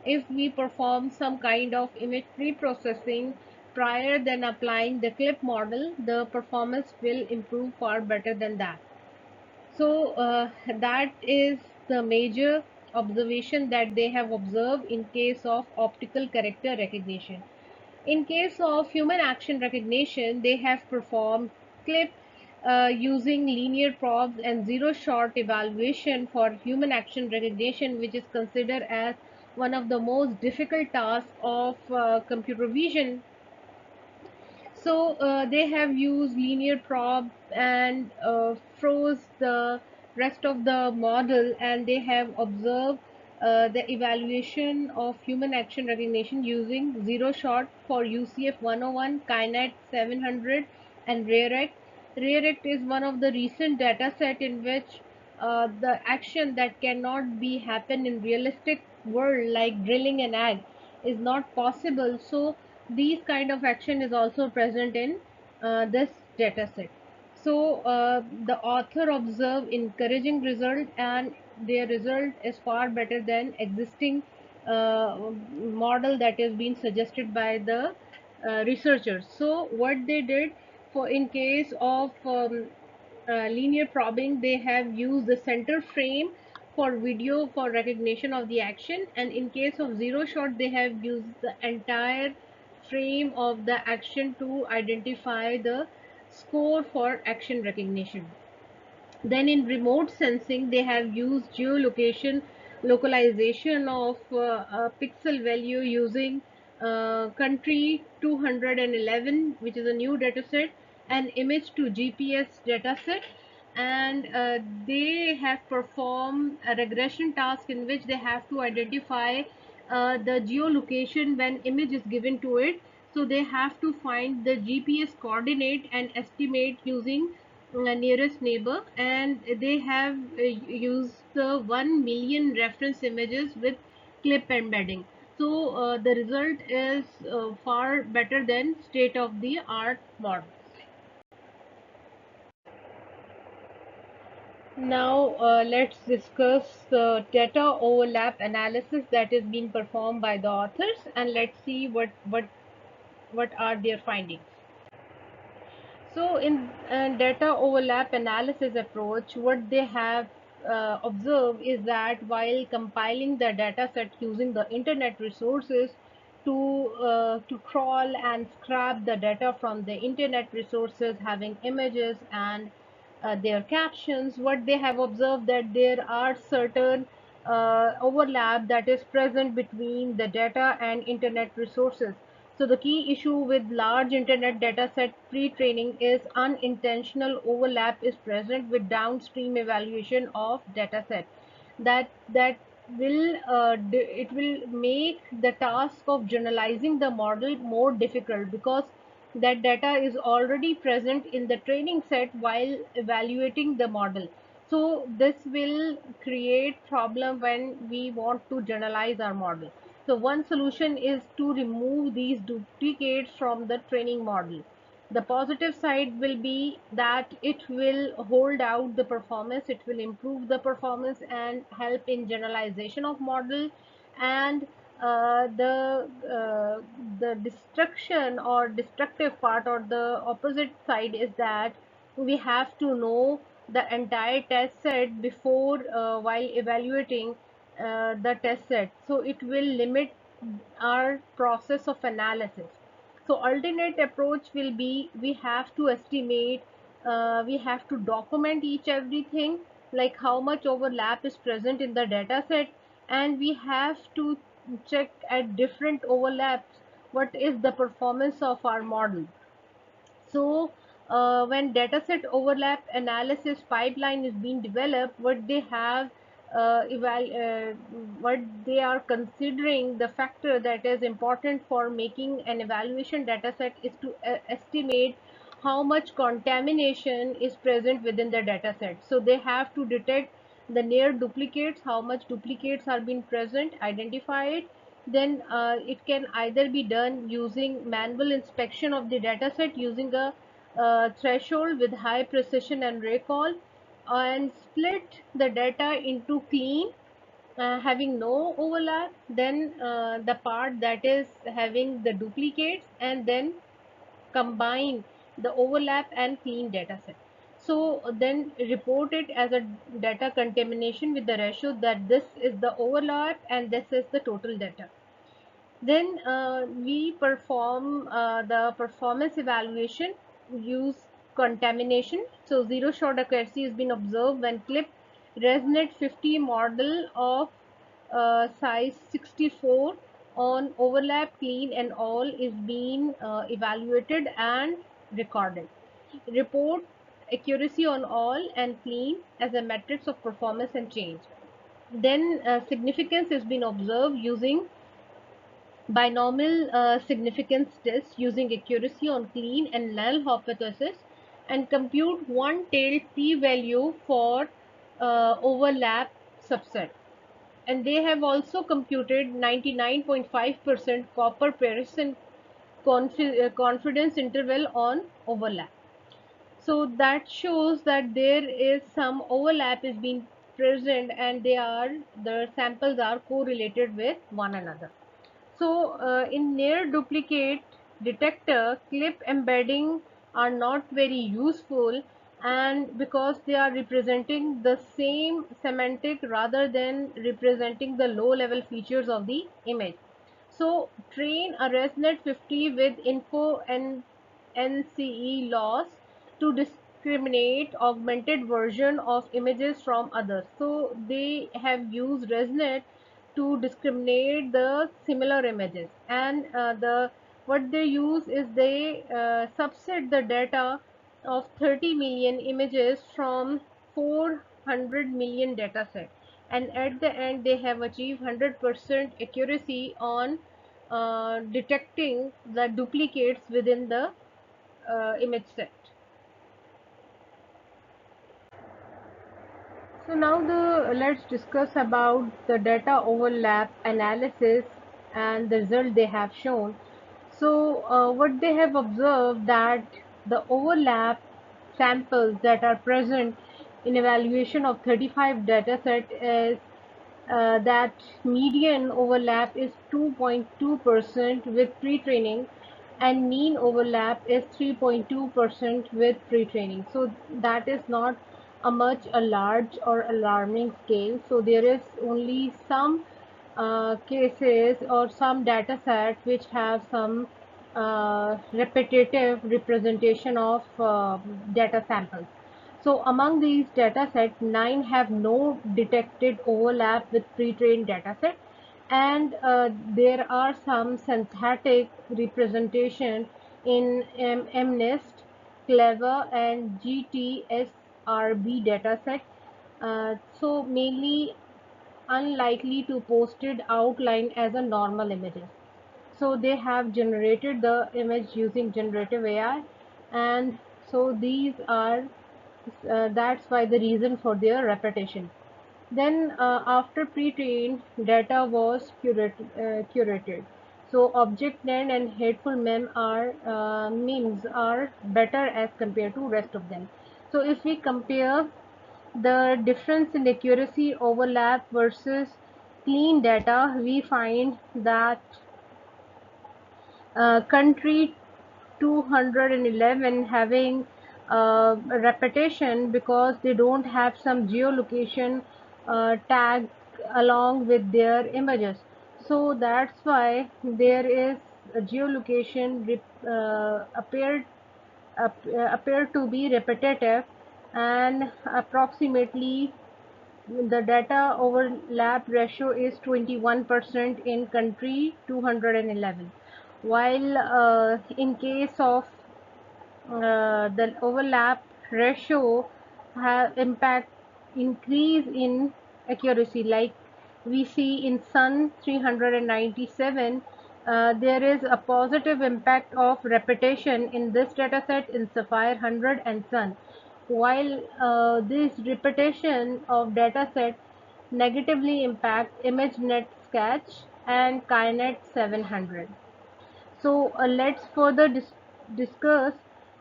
If we perform some kind of image pre-processing prior than applying the CLIP model, the performance will improve far better than that. So that is the major observation that they have observed in case of optical character recognition. In case of human action recognition, they have performed CLIP using linear probes and zero-shot evaluation for human action recognition, which is considered as one of the most difficult tasks of computer vision. So they have used linear probe and froze the rest of the model, and they have observed the evaluation of human action recognition using zero shot for UCF 101, KINET 700, and RARECT. RARECT is one of the recent data set in which the action that cannot be happen in realistic world, like drilling an egg, is not possible. So these kind of action is also present in this data set. So the author observed encouraging result, and their result is far better than existing model that is being suggested by the researchers. So what they did, for in case of linear probing, they have used the center frame for video for recognition of the action, and in case of zero shot, they have used the entire frame of the action to identify the score for action recognition. Then in remote sensing, they have used geolocation localization of a pixel value using country 211, which is a new dataset, and image to GPS dataset. And they have performed a regression task in which they have to identify the geolocation when image is given to it. So they have to find the GPS coordinate and estimate using nearest neighbor, and they have used the 1 million reference images with clip embedding. So the result is far better than state of the art models. Now let's discuss the data overlap analysis that is being performed by the authors, and let's see what are their findings. So in data overlap analysis approach, what they have observed is that while compiling the data set using the internet resources to crawl and scrap the data from the internet resources having images and their captions, what they have observed that there are certain overlap that is present between the data and internet resources. So the key issue with large internet dataset pre-training is unintentional overlap is present with downstream evaluation of dataset. That will it will make the task of generalizing the model more difficult, because that data is already present in the training set while evaluating the model. So this will create problem when we want to generalize our model. So one solution is to remove these duplicates from the training model. The positive side will be that it will hold out the performance, it will improve the performance and help in generalization of model. And the destruction or destructive part, or the opposite side, is that we have to know the entire test set before while evaluating the test set, so it will limit our process of analysis. So alternate approach will be, we have to estimate, we have to document each everything, like how much overlap is present in the data set, and we have to check at different overlaps what is the performance of our model. So when dataset overlap analysis pipeline is being developed, what they have what they are considering, the factor that is important for making an evaluation dataset is to estimate how much contamination is present within the dataset. So they have to detect the near duplicates, how much duplicates are being present, identify it. Then it can either be done using manual inspection of the dataset using a threshold with high precision and recall, and split the data into clean, having no overlap, then the part that is having the duplicates, and then combine the overlap and clean dataset. So then report it as a data contamination with the ratio that this is the overlap and this is the total data. Then we perform the performance evaluation, use contamination. So zero shot accuracy has been observed when clip ResNet 50 model of size 64 on overlap, clean and all is being evaluated and recorded. Report accuracy on all and clean as a matrix of performance and change. Then significance has been observed using binomial significance test using accuracy on clean and null hypothesis, and compute one-tailed p-value for overlap subset. And they have also computed 99.5% copper Pearson confidence interval on overlap. So that shows that there is some overlap is being present, and the samples are correlated with one another. So in near duplicate detector, clip embedding are not very useful, and because they are representing the same semantic rather than representing the low level features of the image. So train a ResNet 50 with info and NCE loss to discriminate augmented version of images from others. So they have used ResNet to discriminate the similar images, and the what they use is they subset the data of 30 million images from 400 million data set, and at the end they have achieved 100% accuracy on detecting the duplicates within the image set. So now let's discuss about the data overlap analysis and the result they have shown. So what they have observed, that the overlap samples that are present in evaluation of 35 dataset is that median overlap is 2.2% with pre-training, and mean overlap is 3.2% with pre-training. So that is not a large or alarming scale. So there is only some cases or some data sets which have some repetitive representation of data samples. So among these datasets, 9 have no detected overlap with pre-trained dataset, and there are some synthetic representation in MNIST, Clever, and GTSRB dataset. So mainly unlikely to posted outline as a normal images. So they have generated the image using generative AI, and so these are that's why the reason for their repetition. Then after pre-trained data was curated. So object-land and hateful memes are better as compared to rest of them. So if we compare the difference in accuracy overlap versus clean data, we find that country 211 having repetition because they don't have some geolocation tag along with their images. So that's why there is a geolocation appear to be repetitive, and approximately the data overlap ratio is 21% in country 211, while in case of the overlap ratio have impact increase in accuracy, like we see in Sun 397. There is a positive impact of repetition in this dataset in Sapphire 100 and Sun, while this repetition of dataset negatively impact ImageNet Sketch and KiNet 700. So let's further discuss,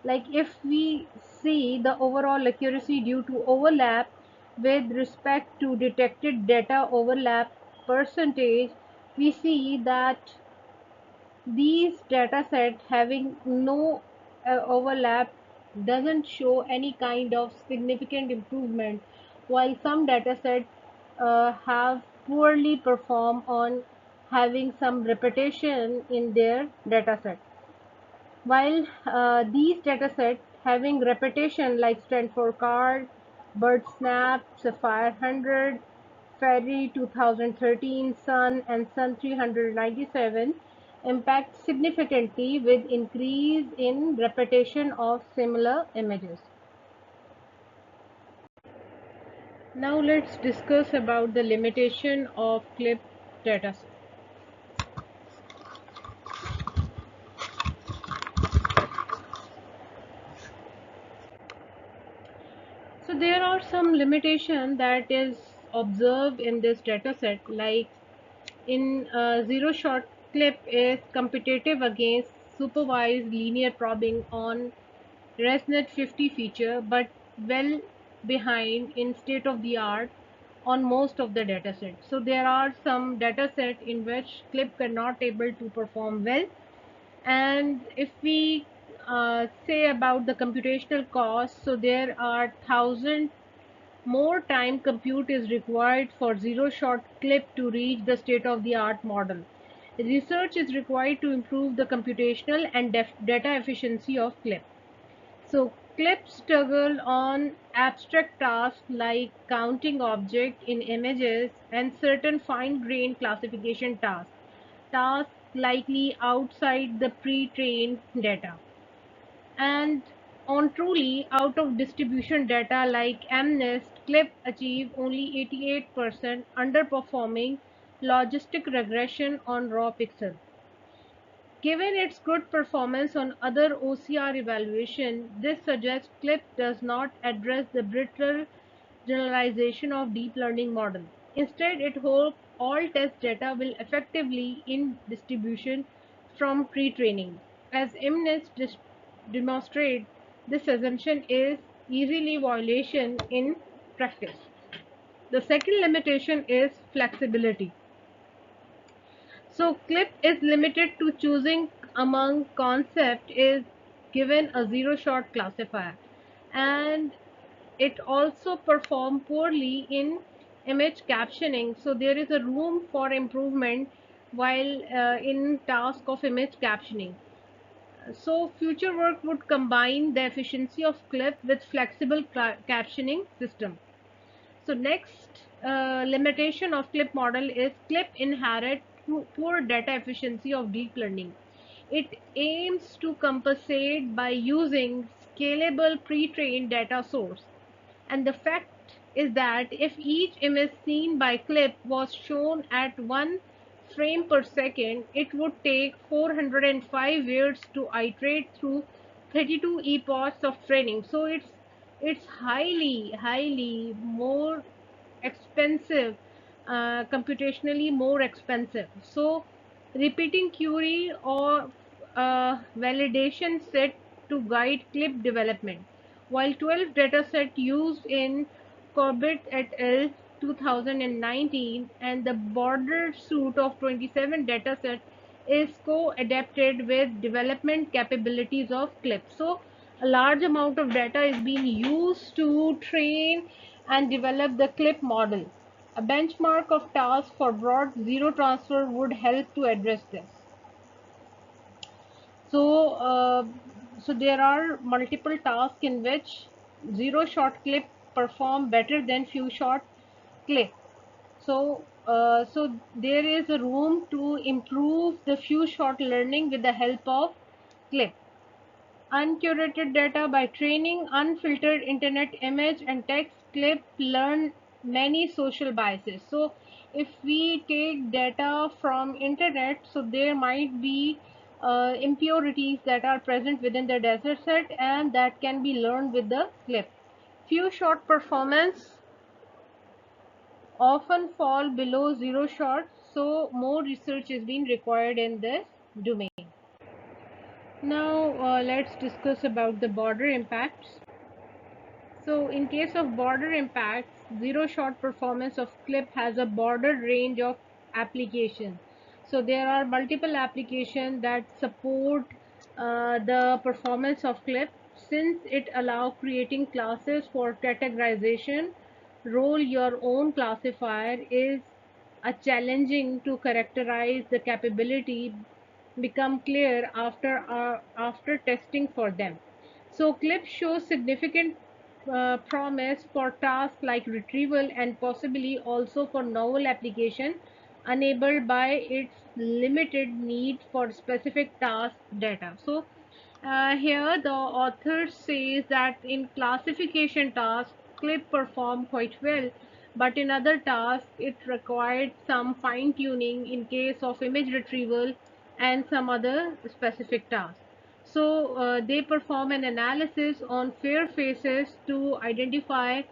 like if we see the overall accuracy due to overlap with respect to detected data overlap percentage, we see that these dataset having no overlap doesn't show any kind of significant improvement, while some datasets have poorly performed on having some repetition in their dataset. While these datasets having repetition like Stanford Card, BirdSnap, Sapphire 100, Ferry 2013, Sun, and Sun 397 impact significantly with increase in repetition of similar images. Now let's discuss about the limitation of CLIP dataset. So there are some limitation that is observed in this dataset, like in zero shot clip is competitive against supervised linear probing on ResNet 50 feature, but well behind in state of the art on most of the dataset. So there are some dataset in which clip cannot able to perform well, and if we say about the computational cost, so there are 1,000 more time compute is required for zero shot clip to reach the state of the art model. Research is required to improve the computational and data efficiency of clip. So clip struggle on abstract tasks like counting object in images and certain fine-grained classification tasks likely outside the pre-trained data. And on truly out of distribution data like MNIST, CLIP achieve only 88%, underperforming logistic regression on raw pixel. Given its good performance on other OCR evaluation, this suggests CLIP does not address the brittle generalization of deep learning model. Instead, it hopes all test data will effectively in distribution from pre-training. As MNIST demonstrate, this assumption is easily violation in practice. The second limitation is flexibility. So clip is limited to choosing among concept is given a zero shot classifier, and it also perform poorly in image captioning. So there is a room for improvement while in task of image captioning. So future work would combine the efficiency of clip with flexible captioning system. So next limitation of CLIP model is CLIP inherit poor data efficiency of deep learning. It aims to compensate by using scalable pre-trained data source. And the fact is that if each image seen by CLIP was shown at 1 frame per second, it would take 405 years to iterate through 32 epochs of training. So it's highly more expensive, computationally more expensive. So repeating query or validation set to guide CLIP development. While 12 dataset used in Corbett et al. 2019 and the border suite of 27 dataset is co-adapted with development capabilities of CLIP. So a large amount of data is being used to train and develop the CLIP model. A benchmark of tasks for broad zero transfer would help to address this. So, so there are multiple tasks in which zero shot CLIP perform better than few shot CLIP. So there is a room to improve the few shot learning with the help of CLIP. Uncurated data by training unfiltered internet image and text CLIP learn many social biases. So if we take data from internet, so there might be impurities that are present within the data set and that can be learned with the CLIP. Few shot performance often fall below zero shot, so more research is being required in this domain. Now let's discuss about the border impacts. So in case of border impacts, zero shot performance of CLIP has a broader range of applications. So there are multiple applications that support the performance of CLIP since it allows creating classes for categorization. Roll your own classifier is a challenging to characterize the capability become clear after testing for them. So CLIP shows significant promise for tasks like retrieval and possibly also for novel application enabled by its limited need for specific task data. So here the author says that in classification tasks, CLIP performed quite well, but in other tasks, it required some fine tuning in case of image retrieval and some other specific tasks. So they perform an analysis on fair faces to identify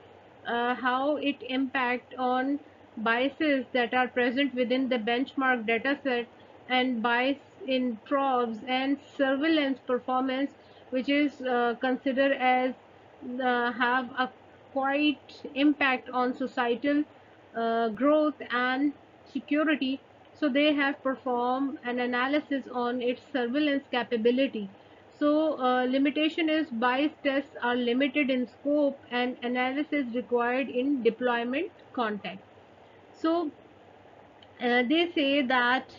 how it impact on biases that are present within the benchmark dataset and bias in probes and surveillance performance, which is considered as have a quite impact on societal growth and security. So they have performed an analysis on its surveillance capability. So limitation is bias tests are limited in scope and analysis required in deployment context. So they say that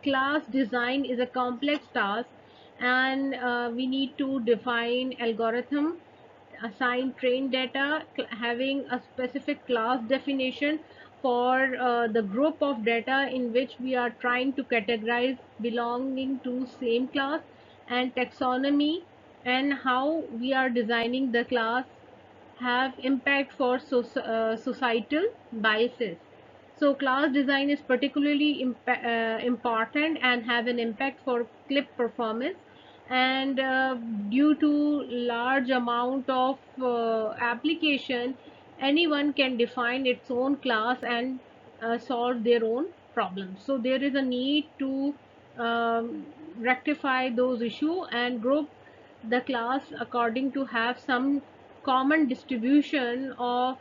class design is a complex task and we need to define algorithm, assign trained data, having a specific class definition for the group of data in which we are trying to categorize belonging to same class, and taxonomy and how we are designing the class have impact for societal biases. So class design is particularly important and have an impact for CLIP performance. And due to large amount of application, anyone can define its own class and solve their own problems. So there is a need to rectify those issues and group the class according to have some common distribution of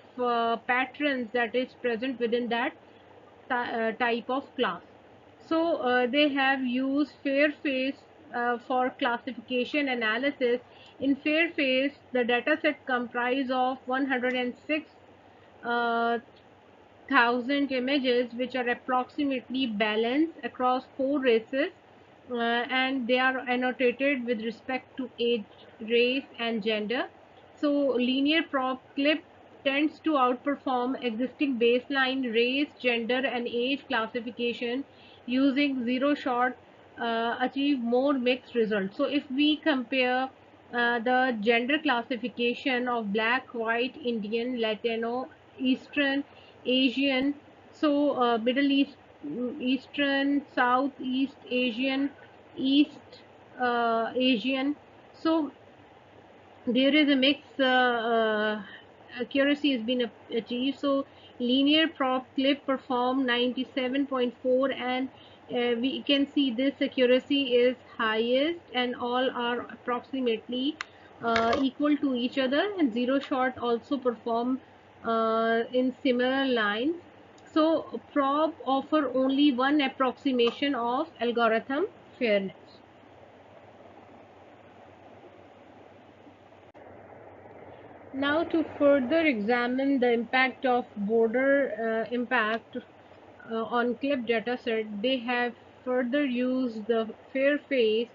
patterns that is present within that type of class. So they have used Fairface for classification analysis. In Fairface, the dataset comprise of 106 thousand images which are approximately balanced across 4 races, and they are annotated with respect to age, race and gender. So linear prop CLIP tends to outperform existing baseline race, gender, and age classification using zero shot, achieve more mixed results. So, if we compare the gender classification of black, white, Indian, Latino, Eastern, Asian, so Middle East, Eastern, Southeast Asian, East Asian. So there is a mix accuracy has been achieved. So linear prop clip perform 97.4, and we can see this accuracy is highest, and all are approximately equal to each other, and zero shot also perform in similar lines. So prop offer only one approximation of algorithm fairness. Now, to further examine the impact of border impact on CLIP dataset, they have further used the Fairface,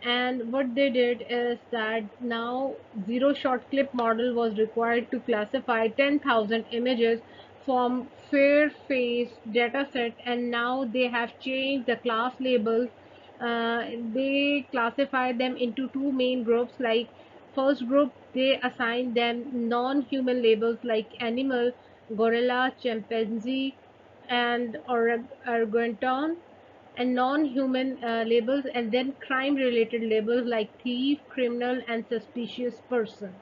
and what they did is that now zero shot clip model was required to classify 10,000 images from Fairface dataset, and now they have changed the class labels. They classify them into two main groups. Like first group, they assign them non-human labels like animal, gorilla, chimpanzee, and orangutan, and non-human labels, and then crime-related labels like thief, criminal, and suspicious person.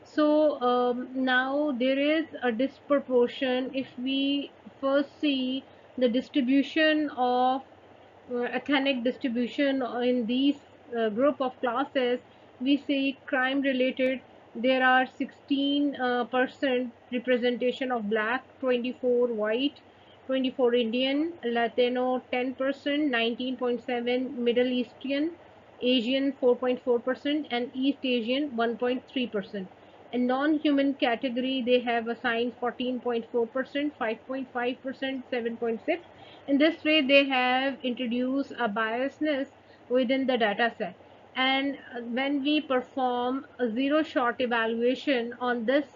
So now there is a disproportion. If we first see the distribution of ethnic distribution in these group of classes, we see crime related. There are 16% representation of black, 24 white, 24 Indian, Latino 10%, 19.7 Middle Eastern, Asian 4.4%, and East Asian 1.3%. In non-human category, they have assigned 14.4%, 5.5%, 7.6. In this way, they have introduced a biasness within the dataset. And when we perform a zero-shot evaluation on this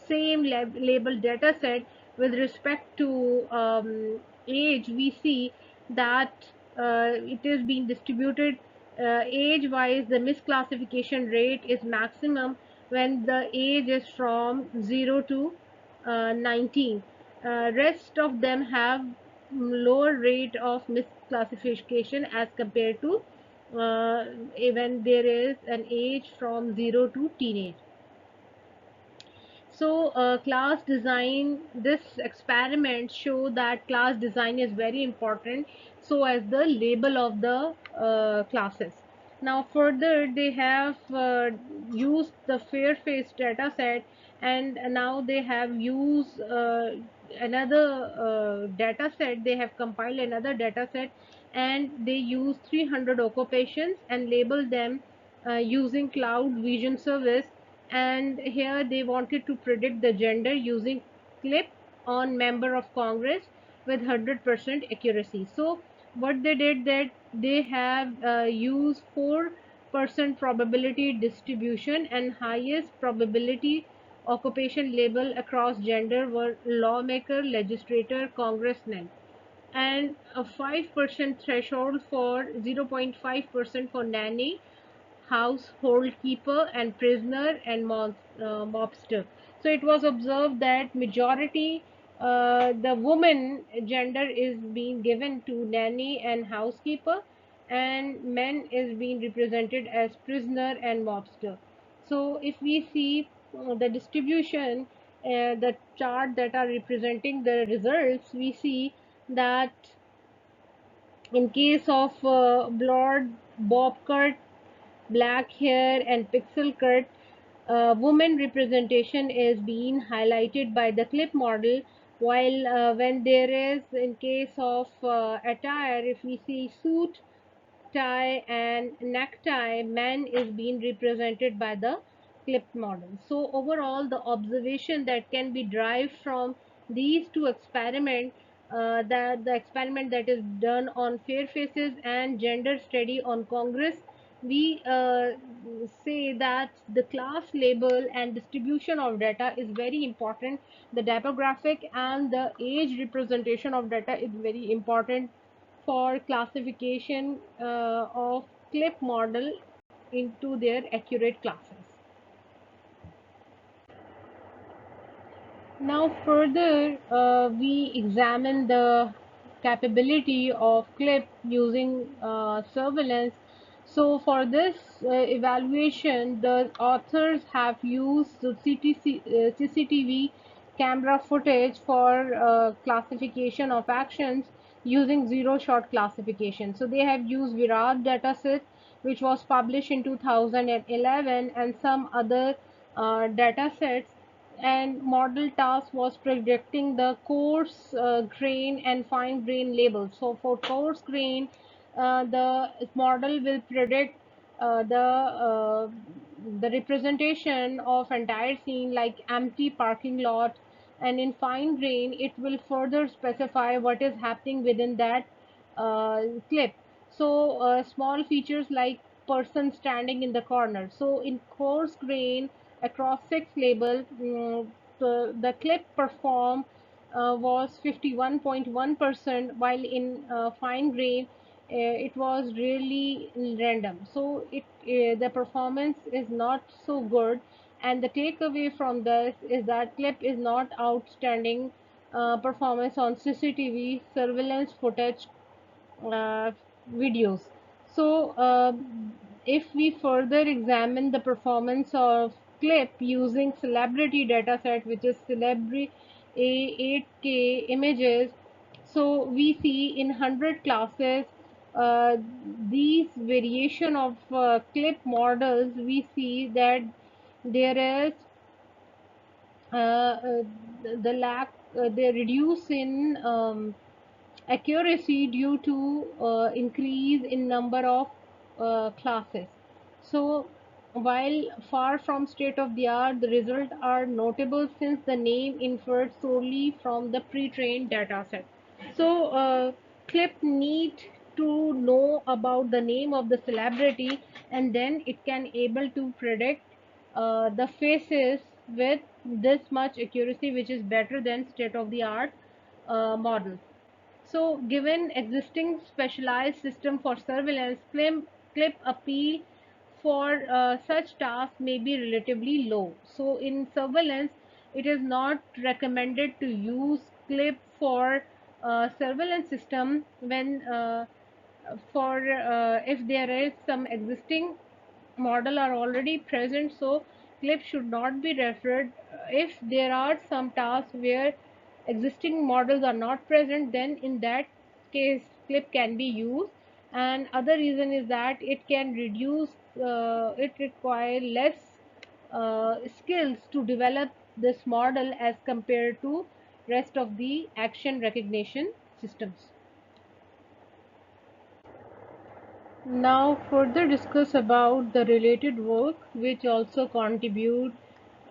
same label dataset with respect to age, we see that it is being distributed age-wise. The misclassification rate is maximum when the age is from 0 to 19. Rest of them have lower rate of misclassification as compared to when there is an age from 0 to teenage. So class design, this experiment show that class design is very important, so as the label of the classes. Now further, they have used the Fairface data set, and now they have used another data set. They have compiled another data set, and they use 300 occupations and label them using cloud vision service. And here they wanted to predict the gender using clip on member of Congress with 100% accuracy. So what they did, that they have used 4% probability distribution, and highest probability occupation label across gender were lawmaker, legislator, congressman, and a 5% threshold for 0.5% for nanny, household keeper, and prisoner, and mobster. So it was observed that majority the woman gender is being given to nanny and housekeeper, and men is being represented as prisoner and mobster. So if we see the distribution, the chart that are representing the results, we see that in case of blonde bob cut, black hair, and pixel cut, woman representation is being highlighted by the clip model, while when there is, in case of attire, if we see suit, tie, and necktie, man is being represented by the clipped model. So overall, the observation that can be derived from these two experiments, that the experiment that is done on fair faces and gender study on Congress, we say that the class label and distribution of data is very important. The demographic and the age representation of data is very important for classification of CLIP model into their accurate classes. Now further, we examine the capability of CLIP using surveillance. So for this evaluation, the authors have used the CCTV camera footage for classification of actions using zero-shot classification. So they have used Virat dataset, which was published in 2011, and some other datasets, and model task was predicting the coarse grain and fine grain labels. So for coarse grain, the model will predict the representation of entire scene like empty parking lot, and in fine grain it will further specify what is happening within that clip. So small features like person standing in the corner. So in coarse grain across six labels, the clip perform was 51.1%, while in fine grain it was really random. So the performance is not so good, and the takeaway from this is that clip is not outstanding performance on CCTV surveillance footage uh, videos. So, if we further examine the performance of clip using celebrity dataset, which is celebrity 8K images, so we see in 100 classes uh, these variation of clip models, we see that there is the lack, they reduce in accuracy due to increase in number of classes. So while far from state of the art, the results are notable since the name inferred solely from the pre-trained dataset. So clip need to know about the name of the celebrity, and then it can able to predict the faces with this much accuracy, which is better than state of the art models. So, given existing specialized system for surveillance, clip appeal for such tasks may be relatively low. So, in surveillance, it is not recommended to use clip for surveillance system when for if there is some existing model are already present. So clip should not be referred. If there are some tasks where existing models are not present, then in that case clip can be used. And other reason is that it can reduce, it require less skills to develop this model as compared to rest of the action recognition systems. Now further discuss about the related work which also contribute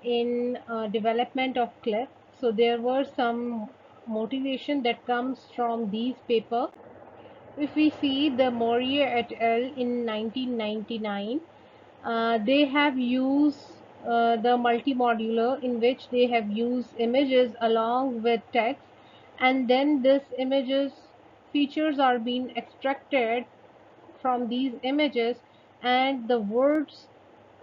in development of CLEP. So there were some motivation that comes from these paper. If we see the Moria et al. In 1999, they have used the multimodular, in which they have used images along with text, and then this images features are being extracted from these images, and the words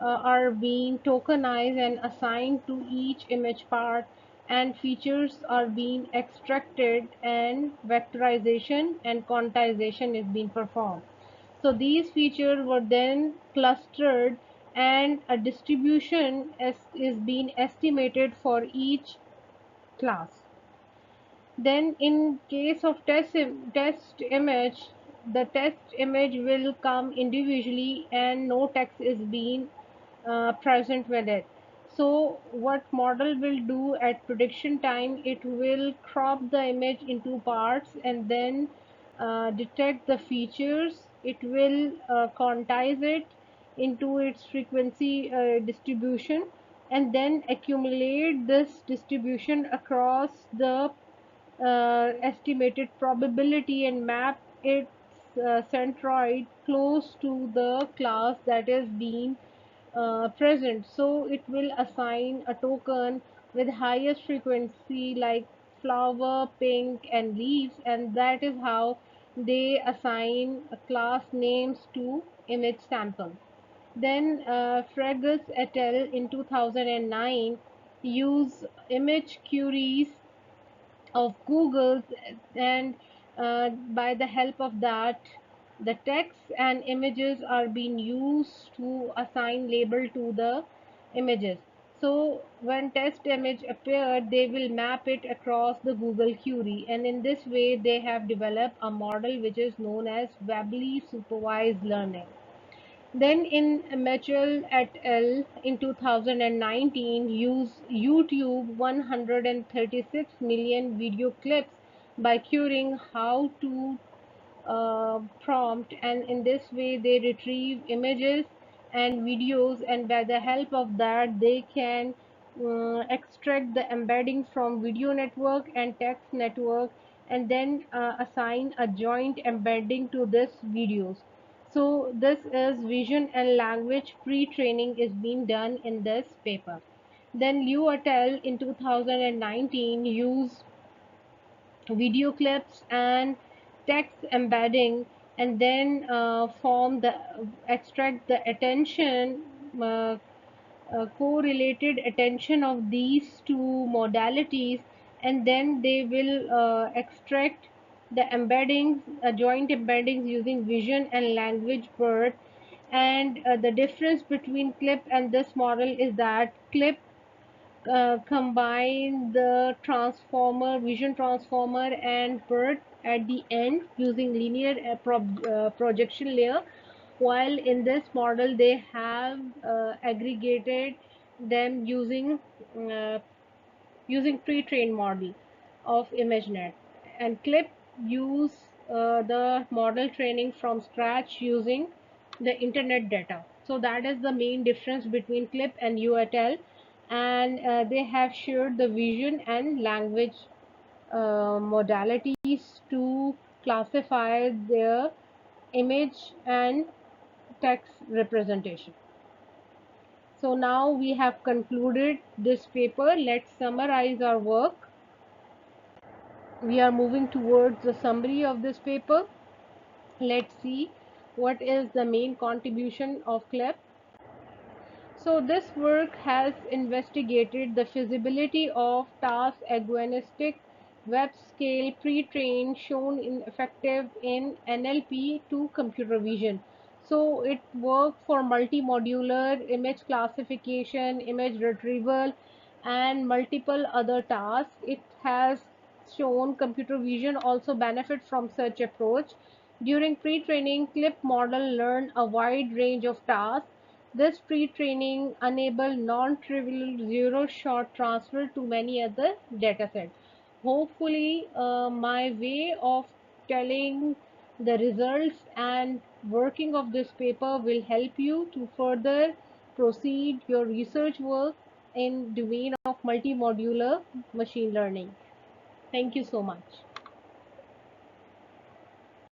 are being tokenized and assigned to each image part, and features are being extracted, and vectorization and quantization is being performed. So these features were then clustered, and a distribution is being estimated for each class. Then in case of test image, the test image will come individually and no text is being present with it. So what model will do at prediction time, it will crop the image into parts and then detect the features. It will quantize it into its frequency distribution, and then accumulate this distribution across the estimated probability and map its centroid close to the class that is being present. So it will assign a token with highest frequency like flower, pink, and leaves, and that is how they assign class names to image sample. Then Fragus et al. In 2009 use image queries of Google, and by the help of that, the text and images are being used to assign label to the images. So when test image appeared, they will map it across the Google query, and in this way they have developed a model which is known as Webley supervised learning. Then in Mitchell et al. In 2019 used YouTube 136 million video clips by querying how to prompt, and in this way they retrieve images and videos, and by the help of that they can extract the embedding from video network and text network, and then assign a joint embedding to this videos. So this is vision and language pre-training is being done in this paper. Then Liu et al. In 2019 use video clips and text embedding, and then form the extract the attention uh, correlated attention of these two modalities, and then they will extract the embeddings, joint embeddings using vision and language BERT. And the difference between clip and this model is that clip combine the transformer, vision transformer, and BERT at the end using linear projection layer, while in this model they have aggregated them uh, using pre-trained model of ImageNet. And Clip use the model training from scratch using the internet data. So that is the main difference between Clip and Liu et al. And they have shared the vision and language modalities to classify their image and text representation. So now we have concluded this paper. Let's summarize our work. We are moving towards the summary of this paper. Let's see what is the main contribution of CLEP. So this work has investigated the feasibility of task agnostic web scale pre-trained shown in effective in NLP to computer vision. So it worked for multi-modular image classification, image retrieval, and multiple other tasks. It has shown computer vision also benefit from such approach. During pre-training, CLIP model learned a wide range of tasks. This pre-training enabled non-trivial zero-shot transfer to many other datasets. Hopefully, my way of telling the results and working of this paper will help you to further proceed your research work in domain of multimodular machine learning. Thank you so much.